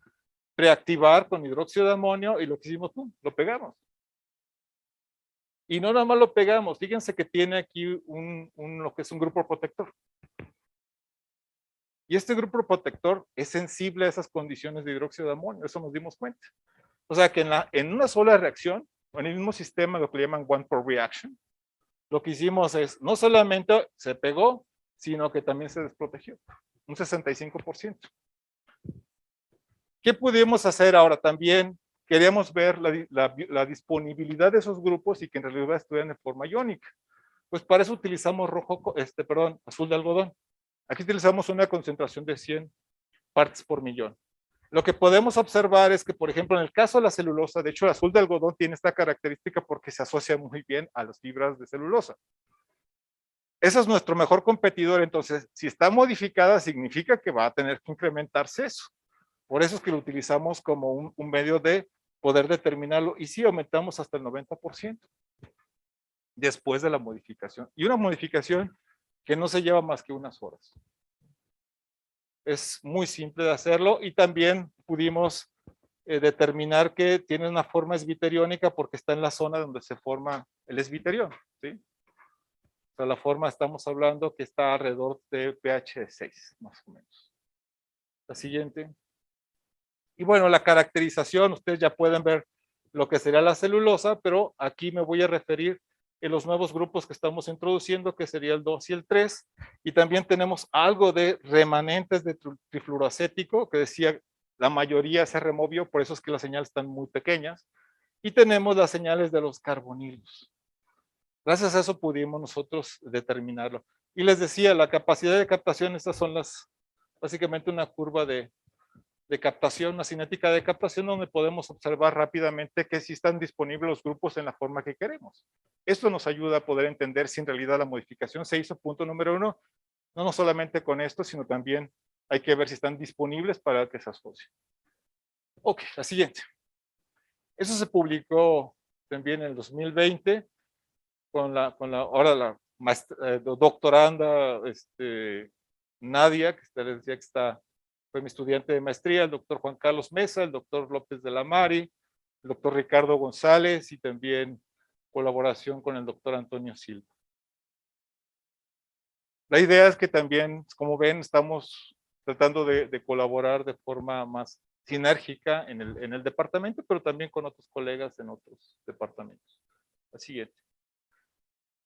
preactivar con hidróxido de amonio, y lo que hicimos, lo pegamos. Y no nada más lo pegamos, fíjense que tiene aquí lo que es un grupo protector. Y este grupo protector es sensible a esas condiciones de hidróxido de amonio, eso nos dimos cuenta. O sea que en una sola reacción, en el mismo sistema, lo que le llaman one per reaction, lo que hicimos es, no solamente se pegó, sino que también se desprotegió, un 65%. ¿Qué pudimos hacer ahora? También queríamos ver la disponibilidad de esos grupos y que en realidad estuvieran de forma iónica. Pues para eso utilizamos azul de algodón. Aquí utilizamos una concentración de 100 partes por millón. Lo que podemos observar es que, por ejemplo, en el caso de la celulosa, de hecho, el azul de algodón tiene esta característica porque se asocia muy bien a las fibras de celulosa. Ese es nuestro mejor competidor, entonces, si está modificada, significa que va a tener que incrementarse eso. Por eso es que lo utilizamos como un medio de poder determinarlo, y sí aumentamos hasta el 90% después de la modificación. Y una modificación que no se lleva más que unas horas. Es muy simple de hacerlo y también pudimos determinar que tiene una forma esbiteriónica porque está en la zona donde se forma el esbiterión, ¿sí? O sea, la forma estamos hablando que está alrededor de pH 6, más o menos. La siguiente. Y bueno, la caracterización, ustedes ya pueden ver lo que sería la celulosa, pero aquí me voy a referir en los nuevos grupos que estamos introduciendo, que sería el 2 y el 3, y también tenemos algo de remanentes de trifluoroacético, que decía la mayoría se removió, por eso es que las señales están muy pequeñas, y tenemos las señales de los carbonilos. Gracias a eso pudimos nosotros determinarlo. Y les decía, la capacidad de captación, estas son básicamente una curva de captación, una cinética de captación donde podemos observar rápidamente que sí están disponibles los grupos en la forma que queremos. Esto nos ayuda a poder entender si en realidad la modificación se hizo, punto número 1, no solamente con esto, sino también hay que ver si están disponibles para que se asocien. Ok, la siguiente. Eso se publicó también en el 2020 con ahora la doctoranda Nadia, que les decía que fue mi estudiante de maestría, el doctor Juan Carlos Mesa, el doctor López de la Mari, el doctor Ricardo González y también colaboración con el doctor Antonio Silva. La idea es que también, como ven, estamos tratando de colaborar de forma más sinérgica en el departamento, pero también con otros colegas en otros departamentos. La siguiente.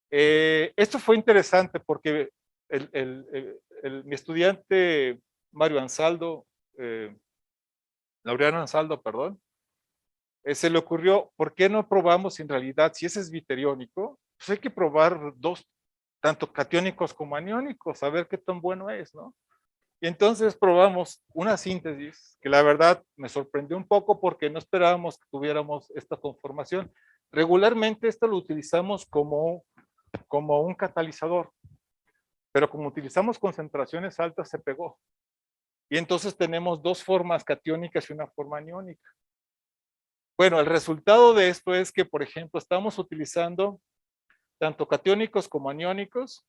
Esto fue interesante porque mi estudiante Mario Ansaldo, Laureano Ansaldo, perdón, se le ocurrió, ¿por qué no probamos en realidad, si ese es biteriónico, pues hay que probar dos, tanto catiónicos como aniónicos, a ver qué tan bueno es, ¿no? Y entonces probamos una síntesis que la verdad me sorprendió un poco porque no esperábamos que tuviéramos esta conformación. Regularmente esto lo utilizamos como un catalizador, pero como utilizamos concentraciones altas se pegó. Y entonces tenemos dos formas catiónicas y una forma aniónica. Bueno, el resultado de esto es que, por ejemplo, estamos utilizando tanto catiónicos como aniónicos,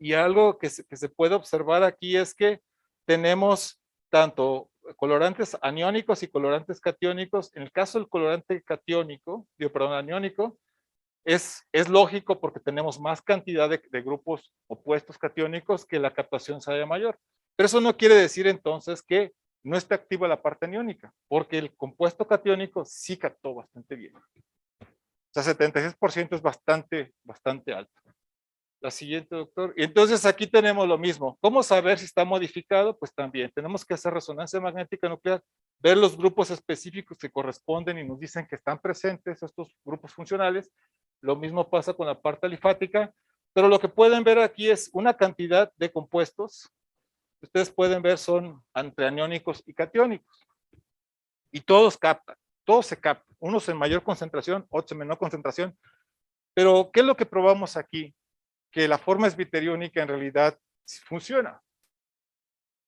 y algo que se puede observar aquí es que tenemos tanto colorantes aniónicos y colorantes catiónicos. En el caso del colorante aniónico, es lógico porque tenemos más cantidad de grupos opuestos catiónicos que la captación sea mayor. Pero eso no quiere decir entonces que no esté activa la parte aniónica, porque el compuesto catiónico sí captó bastante bien. O sea, 76% es bastante alto. La siguiente, doctor. Y entonces aquí tenemos lo mismo. ¿Cómo saber si está modificado? Pues también tenemos que hacer resonancia magnética nuclear, ver los grupos específicos que corresponden y nos dicen que están presentes estos grupos funcionales. Lo mismo pasa con la parte alifática, pero lo que pueden ver aquí es una cantidad de compuestos. Ustedes pueden ver son entre aniónicos y catiónicos. Y todos captan, todos se captan. Unos en mayor concentración, otros en menor concentración. Pero, ¿qué es lo que probamos aquí? Que la forma esbiteriónica en realidad funciona.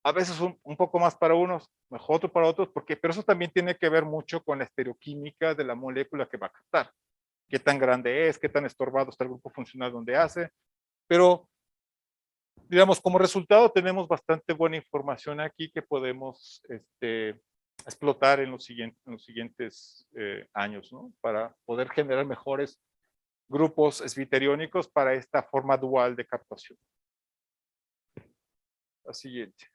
A veces un poco más para unos, mejor otro para otros, pero eso también tiene que ver mucho con la estereoquímica de la molécula que va a captar. Qué tan grande es, qué tan estorbado está el grupo funcional donde hace. Pero, digamos, como resultado tenemos bastante buena información aquí que podemos explotar en los siguientes años, ¿no? Para poder generar mejores grupos esbiteriónicos para esta forma dual de captación. La siguiente.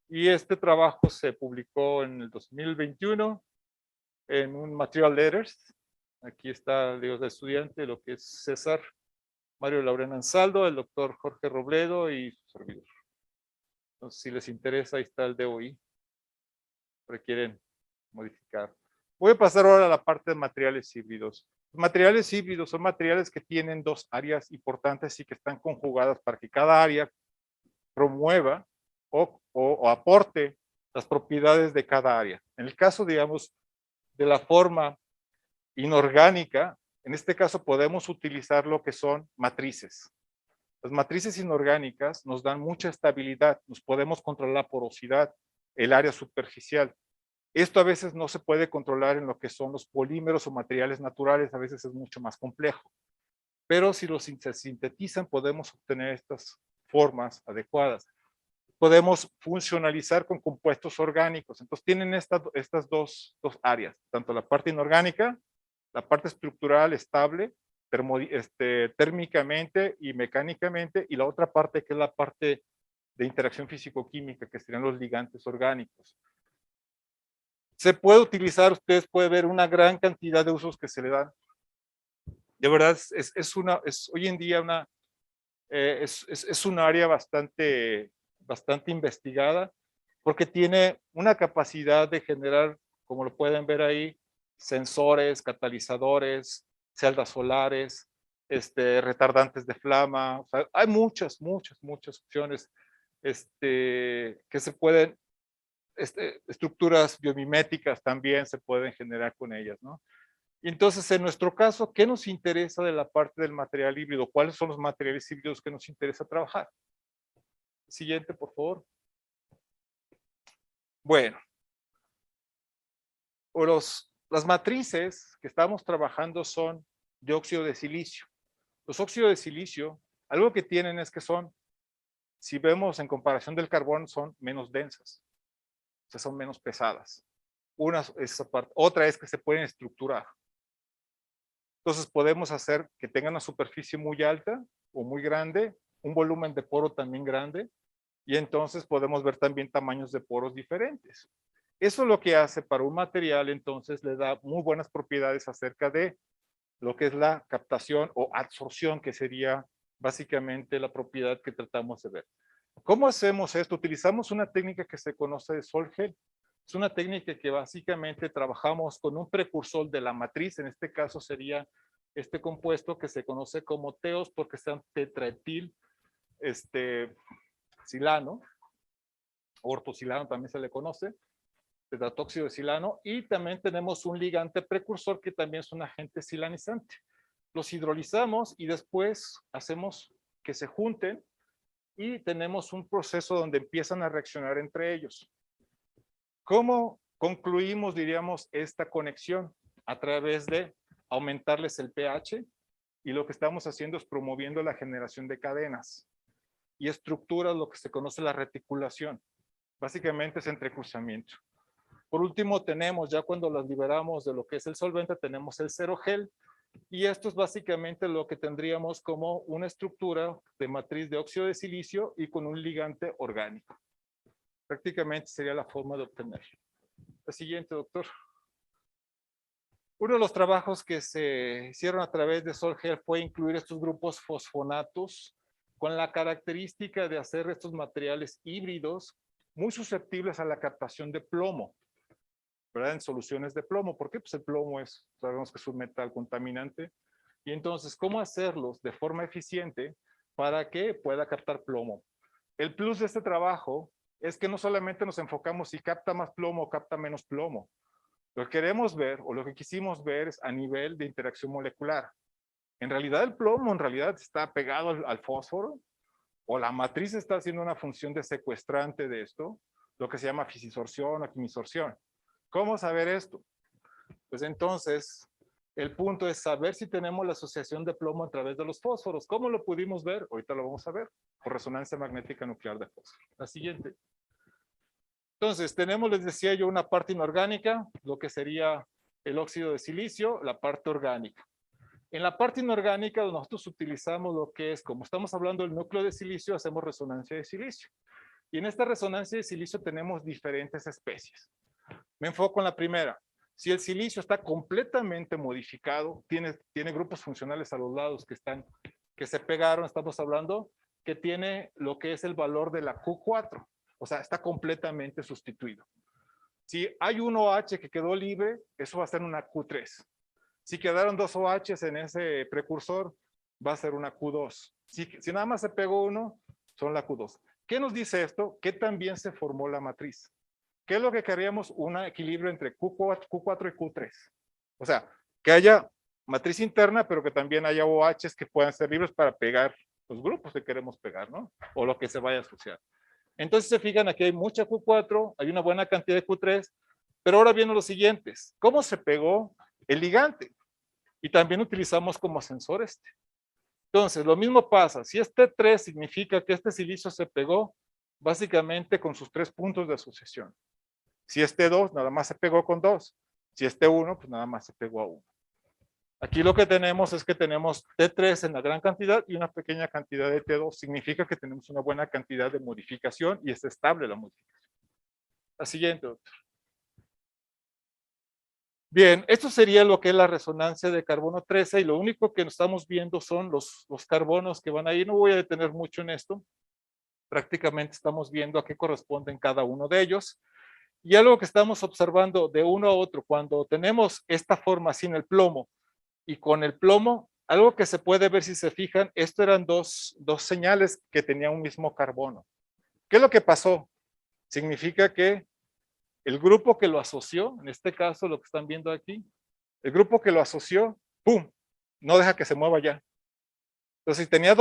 Y este trabajo se publicó en el 2021 en un Material Letters. Aquí está, digo, de estudiante, lo que es César Mario Lauren Ansaldo, el doctor Jorge Robledo y su servidor. Entonces, si les interesa, ahí está el DOI. Requieren modificar. Voy a pasar ahora a la parte de materiales híbridos. Los materiales híbridos son materiales que tienen dos áreas importantes y que están conjugadas para que cada área promueva o aporte las propiedades de cada área. En el caso, digamos, de la forma inorgánica, en este caso podemos utilizar lo que son matrices. Las matrices inorgánicas nos dan mucha estabilidad, nos podemos controlar la porosidad, el área superficial. Esto a veces no se puede controlar en lo que son los polímeros o materiales naturales, a veces es mucho más complejo. Pero si los se sintetizan, podemos obtener estas formas adecuadas. Podemos funcionalizar con compuestos orgánicos. Entonces tienen estas dos áreas, tanto la parte inorgánica, la parte estructural estable, térmicamente y mecánicamente, y la otra parte que es la parte de interacción físico-química, que serían los ligantes orgánicos. Se puede utilizar, ustedes pueden ver una gran cantidad de usos que se le dan. De verdad, es hoy en día es un área bastante investigada, porque tiene una capacidad de generar, como lo pueden ver ahí, sensores, catalizadores, celdas solares, retardantes de flama. O sea, hay muchas opciones que se pueden, estructuras biomiméticas también se pueden generar con ellas, ¿no? Y entonces, en nuestro caso, ¿qué nos interesa de la parte del material híbrido? ¿Cuáles son los materiales híbridos que nos interesa trabajar? Siguiente, por favor. Bueno, las matrices que estamos trabajando son de óxido de silicio. Los óxidos de silicio, algo que tienen es que son, si vemos en comparación del carbón, son menos densas. O sea, son menos pesadas. Una es esa parte. Otra es que se pueden estructurar. Entonces podemos hacer que tengan una superficie muy alta o muy grande, un volumen de poro también grande, y entonces podemos ver también tamaños de poros diferentes. Eso lo que hace para un material, entonces le da muy buenas propiedades acerca de lo que es la captación o absorción, que sería básicamente la propiedad que tratamos de ver. ¿Cómo hacemos esto? Utilizamos una técnica que se conoce de Sol-Gel. Es una técnica que básicamente trabajamos con un precursor de la matriz, en este caso sería este compuesto que se conoce como teos porque es un tetraetil silano, ortosilano también se le conoce, tetratóxido de silano, y también tenemos un ligante precursor que también es un agente silanizante. Los hidrolizamos y después hacemos que se junten y tenemos un proceso donde empiezan a reaccionar entre ellos. ¿Cómo concluimos, diríamos, esta conexión? A través de aumentarles el pH, y lo que estamos haciendo es promoviendo la generación de cadenas y estructuras, lo que se conoce la reticulación. Básicamente es entrecruzamiento. Por último, tenemos, ya cuando las liberamos de lo que es el solvente, tenemos el cerogel, y esto es básicamente lo que tendríamos como una estructura de matriz de óxido de silicio y con un ligante orgánico. Prácticamente sería la forma de obtenerlo. La siguiente, doctor. Uno de los trabajos que se hicieron a través de Sol-Gel fue incluir estos grupos fosfonatos con la característica de hacer estos materiales híbridos muy susceptibles a la captación de plomo, ¿verdad? En soluciones de plomo. ¿Por qué? Pues el plomo sabemos que es un metal contaminante. Y entonces, ¿cómo hacerlos de forma eficiente para que pueda captar plomo? El plus de este trabajo es que no solamente nos enfocamos si capta más plomo o capta menos plomo. Lo que queremos ver o lo que quisimos ver es a nivel de interacción molecular. En realidad el plomo está pegado al fósforo, o la matriz está haciendo una función de secuestrante de esto, lo que se llama fisisorción o quimisorción. ¿Cómo saber esto? Pues entonces, el punto es saber si tenemos la asociación de plomo a través de los fósforos. ¿Cómo lo pudimos ver? Ahorita lo vamos a ver, por resonancia magnética nuclear de fósforo. La siguiente. Entonces, tenemos, les decía yo, una parte inorgánica, lo que sería el óxido de silicio, la parte orgánica. En la parte inorgánica, nosotros utilizamos lo que es, como estamos hablando del núcleo de silicio, hacemos resonancia de silicio. Y en esta resonancia de silicio tenemos diferentes especies. Me enfoco en la primera. Si el silicio está completamente modificado, tiene grupos funcionales a los lados que se pegaron, estamos hablando que tiene lo que es el valor de la Q4. O sea, está completamente sustituido. Si hay un OH que quedó libre, eso va a ser una Q3. Si quedaron dos OHs en ese precursor, va a ser una Q2. Si nada más se pegó uno, son la Q2. ¿Qué nos dice esto? Que también se formó la matriz. ¿Qué es lo que queríamos? Un equilibrio entre Q4 y Q3. O sea, que haya matriz interna, pero que también haya OHs que puedan ser libres para pegar los grupos que queremos pegar, ¿no? O lo que se vaya a asociar. Entonces se fijan, aquí hay mucha Q4, hay una buena cantidad de Q3, pero ahora vienen los siguientes. ¿Cómo se pegó el ligante? Y también utilizamos como sensor este. Entonces, lo mismo pasa. Si este 3 significa que este silicio se pegó básicamente con sus 3 puntos de asociación. Si este 2, nada más se pegó con 2. Si este 1, pues nada más se pegó a 1. Aquí lo que tenemos es que tenemos T3 en la gran cantidad y una pequeña cantidad de T2. Significa que tenemos una buena cantidad de modificación y es estable la modificación. La siguiente, doctor. Bien, esto sería lo que es la resonancia de carbono 13 y lo único que estamos viendo son los carbonos que van ahí. No voy a detener mucho en esto. Prácticamente estamos viendo a qué corresponden cada uno de ellos. Y algo que estamos observando de uno a otro, cuando tenemos esta forma sin el plomo y con el plomo, algo que se puede ver si se fijan, esto eran dos señales que tenían un mismo carbono. ¿Qué es lo que pasó? Significa que el grupo que lo asoció, en este caso lo que están viendo aquí, el grupo que lo asoció, ¡pum!, no deja que se mueva ya. Entonces, si tenía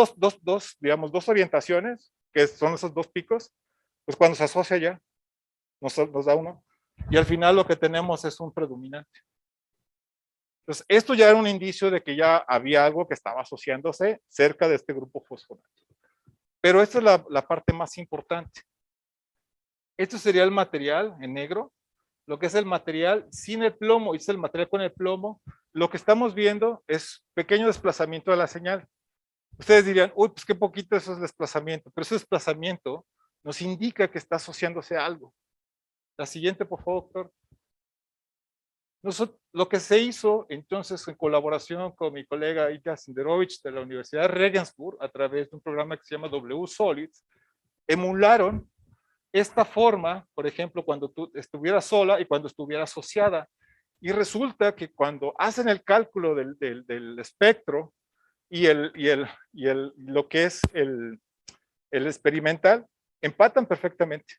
digamos, dos orientaciones, que son esos dos picos, pues cuando se asocia ya, nos da uno. Y al final lo que tenemos es un predominante. Entonces, esto ya era un indicio de que ya había algo que estaba asociándose cerca de este grupo fosfonato. Pero esta es la parte más importante. Esto sería el material en negro, lo que es el material sin el plomo, y es el material con el plomo. Lo que estamos viendo es pequeño desplazamiento de la señal. Ustedes dirían, uy, pues qué poquito eso es desplazamiento, pero ese desplazamiento nos indica que está asociándose a algo. La siguiente, por favor, doctor. Lo que se hizo entonces en colaboración con mi colega Ilya Senderovich de la Universidad de Regensburg a través de un programa que se llama W-Solids, emularon esta forma, por ejemplo, cuando tú estuvieras sola y cuando estuviera asociada. Y resulta que cuando hacen el cálculo del espectro y lo que es el experimental, empatan perfectamente.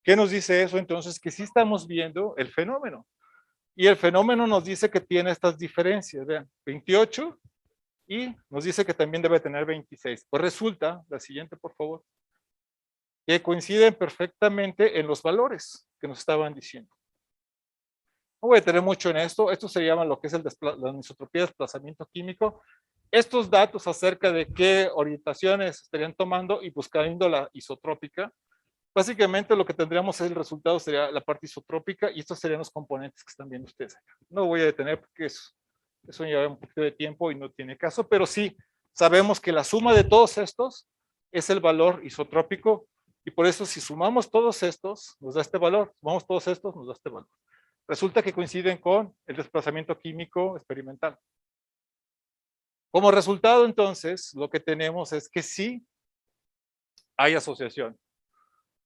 ¿Qué nos dice eso? Entonces, que sí estamos viendo el fenómeno. Y el fenómeno nos dice que tiene estas diferencias, vean, 28 y nos dice que también debe tener 26. Pues resulta, la siguiente por favor, que coinciden perfectamente en los valores que nos estaban diciendo. No voy a tener mucho en esto se llama lo que es la anisotropía de desplazamiento químico. Estos datos acerca de qué orientaciones estarían tomando y buscando la isotrópica, básicamente lo que tendríamos es el resultado sería la parte isotrópica y estos serían los componentes que están viendo ustedes acá. No voy a detener porque eso lleva un poquito de tiempo y no tiene caso, pero sí sabemos que la suma de todos estos es el valor isotrópico y por eso si sumamos todos estos nos da este valor, sumamos todos estos nos da este valor. Resulta que coinciden con el desplazamiento químico experimental. Como resultado entonces lo que tenemos es que sí hay asociación.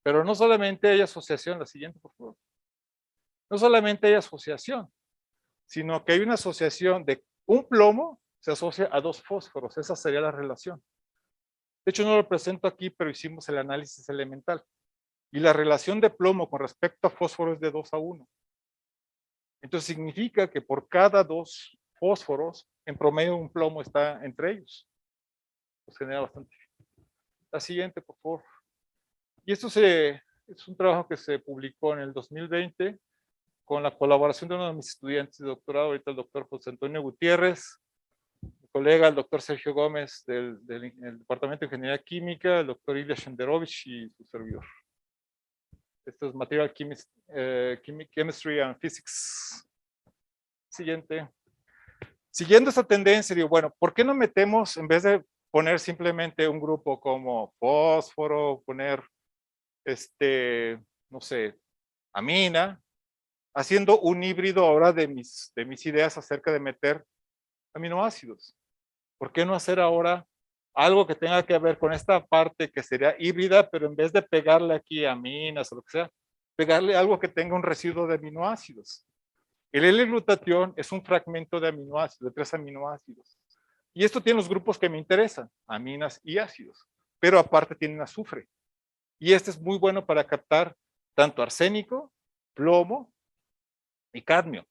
Pero no solamente hay asociación, la siguiente, por favor. No solamente hay asociación, sino que hay una asociación de un plomo se asocia a dos fósforos. Esa sería la relación. De hecho, no lo presento aquí, pero hicimos el análisis elemental. Y la relación de plomo con respecto a fósforo es de 2:1. Entonces significa que por cada 2 fósforos, en promedio un plomo está entre ellos. Pues genera bastante. La siguiente, por favor. Y esto es un trabajo que se publicó en el 2020 con la colaboración de uno de mis estudiantes de doctorado, ahorita el doctor José Antonio Gutiérrez, mi colega, el doctor Sergio Gómez del Departamento de Ingeniería Química, el doctor Ilya Senderovich y su servidor. Esto es Material Chemistry and Physics. Siguiente. Siguiendo esta tendencia, digo, bueno, ¿por qué no metemos, en vez de poner simplemente un grupo como fósforo, poner, no sé, amina, haciendo un híbrido ahora de mis ideas acerca de meter aminoácidos? ¿Por qué no hacer ahora algo que tenga que ver con esta parte que sería híbrida, pero en vez de pegarle aquí aminas o lo que sea, pegarle algo que tenga un residuo de aminoácidos? El L-glutatión es un fragmento de aminoácidos, de 3 aminoácidos. Y esto tiene los grupos que me interesan, aminas y ácidos, pero aparte tienen azufre. Y este es muy bueno para captar tanto arsénico, plomo y cadmio,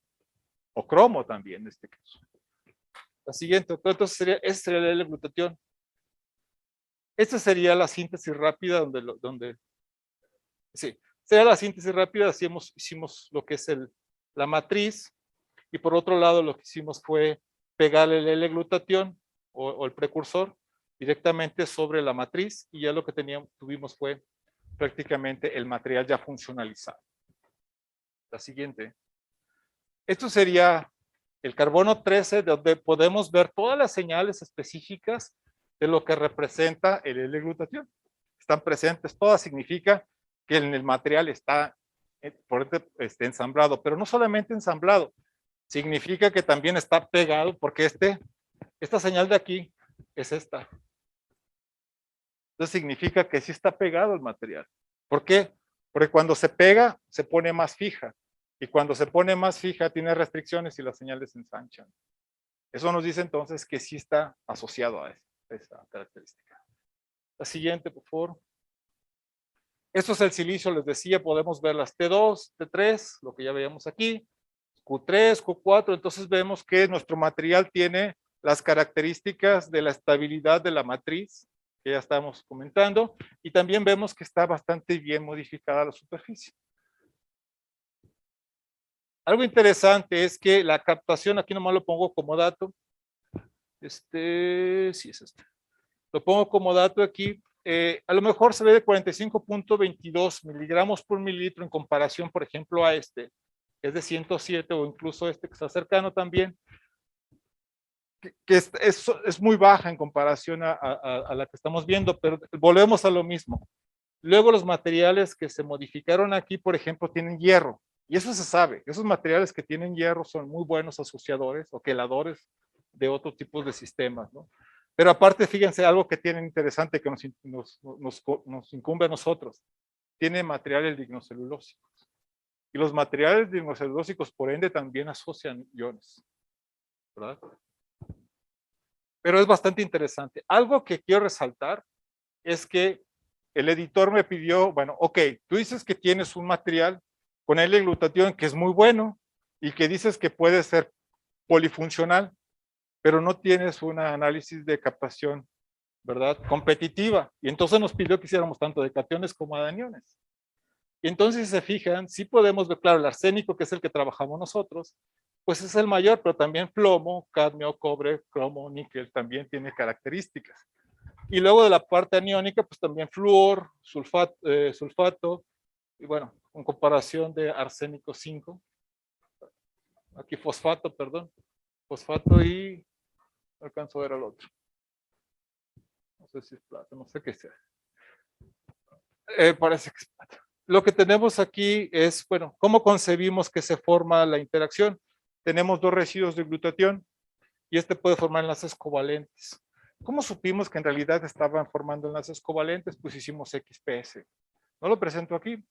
o cromo también en este caso. La siguiente, entonces sería, este sería el L-glutatión. Esta sería la síntesis rápida sí, sería la síntesis rápida, hicimos lo que es la matriz, y por otro lado lo que hicimos fue pegarle el L-glutatión o el precursor directamente sobre la matriz, y ya lo que tuvimos fue prácticamente el material ya funcionalizado. La siguiente. Esto sería el carbono 13, donde podemos ver todas las señales específicas de lo que representa el L-glutatión. Están presentes todas, significa que en el material está ensamblado, pero no solamente ensamblado, significa que también está pegado, porque esta señal de aquí es esta. Entonces significa que sí está pegado el material. ¿Por qué? Porque cuando se pega, se pone más fija. Y cuando se pone más fija, tiene restricciones y las señales se ensanchan. Eso nos dice entonces que sí está asociado a esa característica. La siguiente, por favor. Esto es el silicio, les decía, podemos ver las T2, T3, lo que ya veíamos aquí, Q3, Q4, entonces vemos que nuestro material tiene las características de la estabilidad de la matriz, que ya estamos comentando, y también vemos que está bastante bien modificada la superficie. Algo interesante es que la captación, aquí nomás lo pongo como dato, sí es este. Lo pongo como dato aquí, a lo mejor se ve de 45.22 miligramos por mililitro en comparación, por ejemplo, a que es de 107, o incluso que está cercano también, que es muy baja en comparación a la que estamos viendo, pero volvemos a lo mismo. Luego los materiales que se modificaron aquí, por ejemplo, tienen hierro, y eso se sabe. Esos materiales que tienen hierro son muy buenos asociadores o queladores de otros tipos de sistemas, ¿no? Pero aparte, fíjense, algo que tiene interesante que nos incumbe a nosotros. Tiene materiales lignocelulósicos. Y los materiales lignocelulósicos, por ende, también asocian iones, ¿verdad? Pero es bastante interesante. Algo que quiero resaltar es que el editor me pidió, bueno, ok, tú dices que tienes un material con L-glutatión que es muy bueno y que dices que puede ser polifuncional, pero no tienes un análisis de captación, ¿verdad? Competitiva. Y entonces nos pidió que hiciéramos tanto de cationes como de aniones. Y entonces, si se fijan, sí podemos ver, claro, el arsénico, que es el que trabajamos nosotros, pues es el mayor, pero también plomo, cadmio, cobre, cromo, níquel, también tiene características. Y luego de la parte aniónica, pues también flúor, sulfato, y bueno, en comparación de arsénico 5, aquí fosfato, perdón, fosfato y no alcanzo a ver al otro. No sé si es plata, no sé qué sea. Parece que es plata. Lo que tenemos aquí es, bueno, ¿cómo concebimos que se forma la interacción? Tenemos dos residuos de glutatión y puede formar enlaces covalentes. ¿Cómo supimos que en realidad estaban formando enlaces covalentes? Pues hicimos XPS. No lo presento aquí.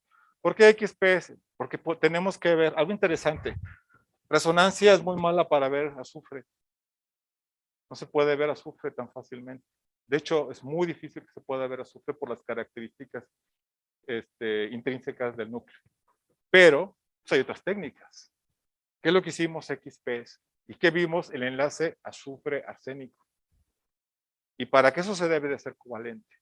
¿Por qué XPS? Porque tenemos que ver algo interesante. Resonancia es muy mala para ver azufre. No se puede ver azufre tan fácilmente. De hecho, es muy difícil que se pueda ver azufre por las características intrínsecas del núcleo. Pero pues hay otras técnicas. ¿Qué es lo que hicimos XPS? ¿Y qué vimos? El enlace azufre-arsénico. Y para que eso se debe de ser covalente.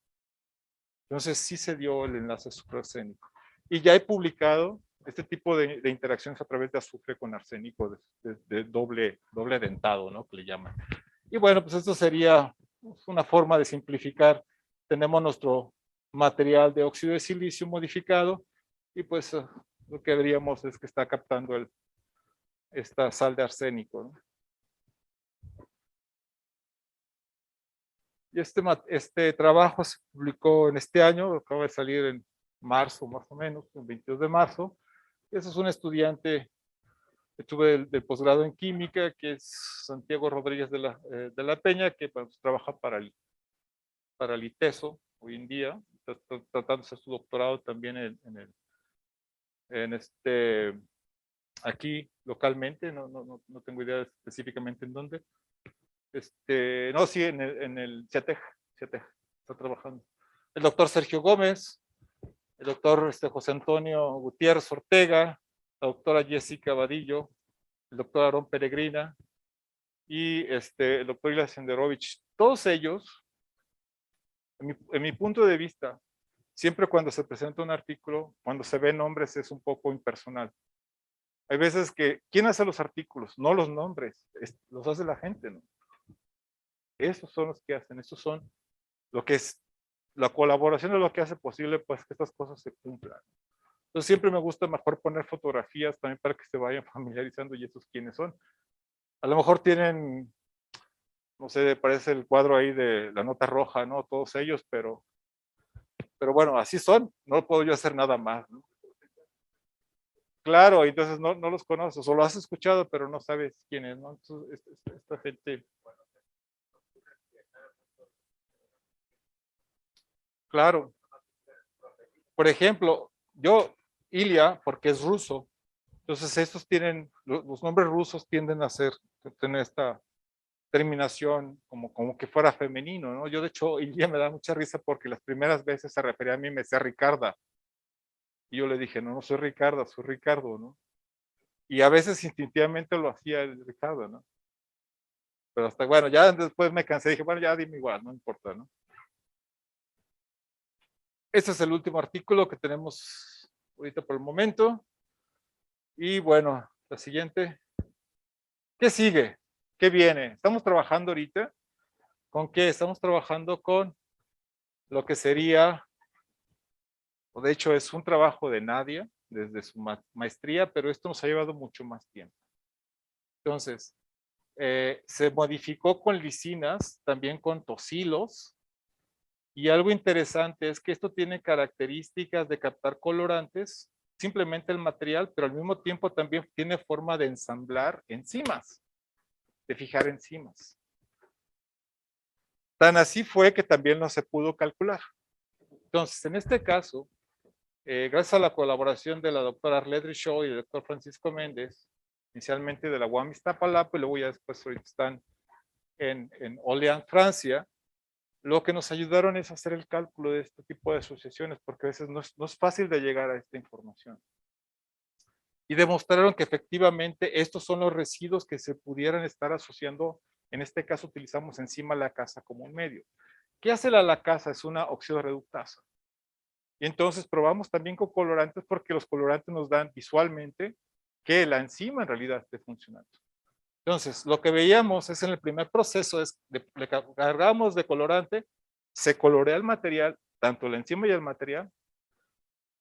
Entonces sí se dio el enlace azufre-arsénico. Y ya he publicado este tipo de interacciones a través de azufre con arsénico de doble dentado, ¿no? Que le llaman. Y bueno, pues esto sería una forma de simplificar. Tenemos nuestro material de óxido de silicio modificado y pues lo que veríamos es que está captando esta sal de arsénico, ¿no? Y este trabajo se publicó en este año, acaba de salir en marzo más o menos, el 22 de marzo. Ese es un estudiante que tuve del posgrado en química, que es Santiago Rodríguez de la Peña, que pues, trabaja para el ITESO hoy en día, tratando de hacer su doctorado también aquí localmente, no tengo idea específicamente en dónde. No, sí, en el CIATEG, está trabajando. El doctor Sergio Gómez, el doctor José Antonio Gutiérrez Ortega, la doctora Jessica Vadillo, el doctor Aarón Peregrina y el doctor Ilya Senderovich. Todos ellos, en mi punto de vista, siempre cuando se presenta un artículo, cuando se ven nombres es un poco impersonal. Hay veces que, ¿quién hace los artículos? No los nombres, los hace la gente, ¿no? Esos son los que hacen, esos son lo que es, la colaboración es lo que hace posible pues que estas cosas se cumplan. Entonces siempre me gusta mejor poner fotografías también para que se vayan familiarizando y esos quiénes son. A lo mejor tienen, no sé, parece el cuadro ahí de la nota roja, ¿no? Todos ellos, pero bueno, así son, no puedo yo hacer nada más, ¿no? Claro, entonces no los conoces, o lo has escuchado, pero no sabes quién es, ¿no? Entonces, esta gente. Claro. Por ejemplo, Ilya, porque es ruso, entonces estos tienen, los nombres rusos tienden a tener esta terminación como que fuera femenino, ¿no? Yo de hecho, Ilya me da mucha risa porque las primeras veces se refería a mí y me decía Ricarda. Y yo le dije, no soy Ricarda, soy Ricardo, ¿no? Y a veces instintivamente lo hacía el Ricardo, ¿no? Pero hasta, bueno, ya después me cansé, dije, bueno, ya dime igual, no importa, ¿no? Este es el último artículo que tenemos ahorita por el momento. Y bueno, la siguiente. ¿Qué sigue? ¿Qué viene? Estamos trabajando ahorita. ¿Con qué? Estamos trabajando con lo que sería, o de hecho es un trabajo de Nadia desde su maestría, pero esto nos ha llevado mucho más tiempo. Entonces, se modificó con lisinas, también con tocilos, y algo interesante es que esto tiene características de captar colorantes, simplemente el material, pero al mismo tiempo también tiene forma de ensamblar enzimas, de fijar enzimas. Tan así fue que también no se pudo calcular. Entonces, en este caso, gracias a la colaboración de la doctora Arlette Richaud y el doctor Francisco Méndez, inicialmente de la UAM Iztapalapa, y luego ya después ahorita están en Orléans, Francia, lo que nos ayudaron es hacer el cálculo de este tipo de asociaciones, porque a veces no es fácil de llegar a esta información. Y demostraron que efectivamente estos son los residuos que se pudieran estar asociando. En este caso utilizamos enzima lacasa como un medio. ¿Qué hace la lacasa? Es una oxidorreductasa. Y entonces probamos también con colorantes porque los colorantes nos dan visualmente que la enzima en realidad esté funcionando. Entonces, lo que veíamos es en el primer proceso, le cargamos de colorante, se colorea el material, tanto la enzima y el material,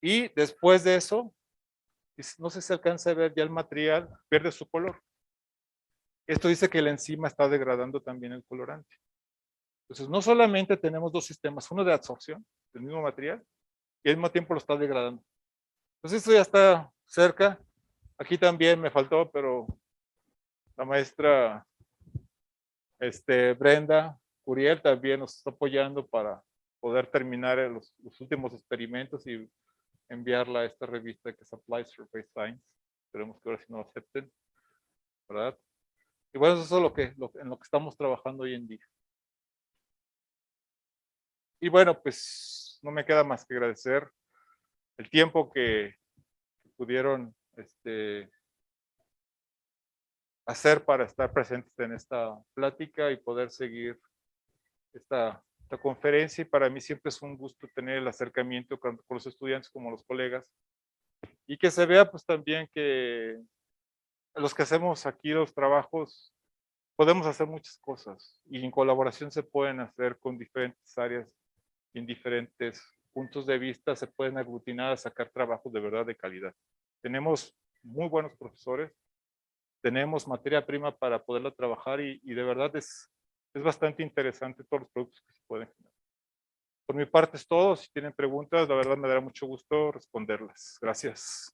y después de eso, no sé si se alcanza a ver ya el material, pierde su color. Esto dice que la enzima está degradando también el colorante. Entonces, no solamente tenemos dos sistemas, uno de absorción del mismo material, y al mismo tiempo lo está degradando. Entonces, esto ya está cerca. Aquí también me faltó, pero la maestra Brenda Curiel también nos está apoyando para poder terminar los últimos experimentos y enviarla a esta revista que es Applied Surface Science. Esperemos que ahora sí nos acepten, ¿verdad? Y bueno, eso es en lo que estamos trabajando hoy en día. Y bueno, pues no me queda más que agradecer el tiempo que pudieron hacer para estar presentes en esta plática y poder seguir esta conferencia. Y para mí siempre es un gusto tener el acercamiento con los estudiantes como los colegas y que se vea pues también que los que hacemos aquí los trabajos podemos hacer muchas cosas y en colaboración se pueden hacer con diferentes áreas y en diferentes puntos de vista se pueden aglutinar a sacar trabajos de verdad de calidad. Tenemos muy buenos profesores, tenemos materia prima para poderla trabajar y de verdad es es bastante interesante todos los productos que se pueden generar. Por mi parte es todo. Si tienen preguntas, la verdad me dará mucho gusto responderlas. Gracias.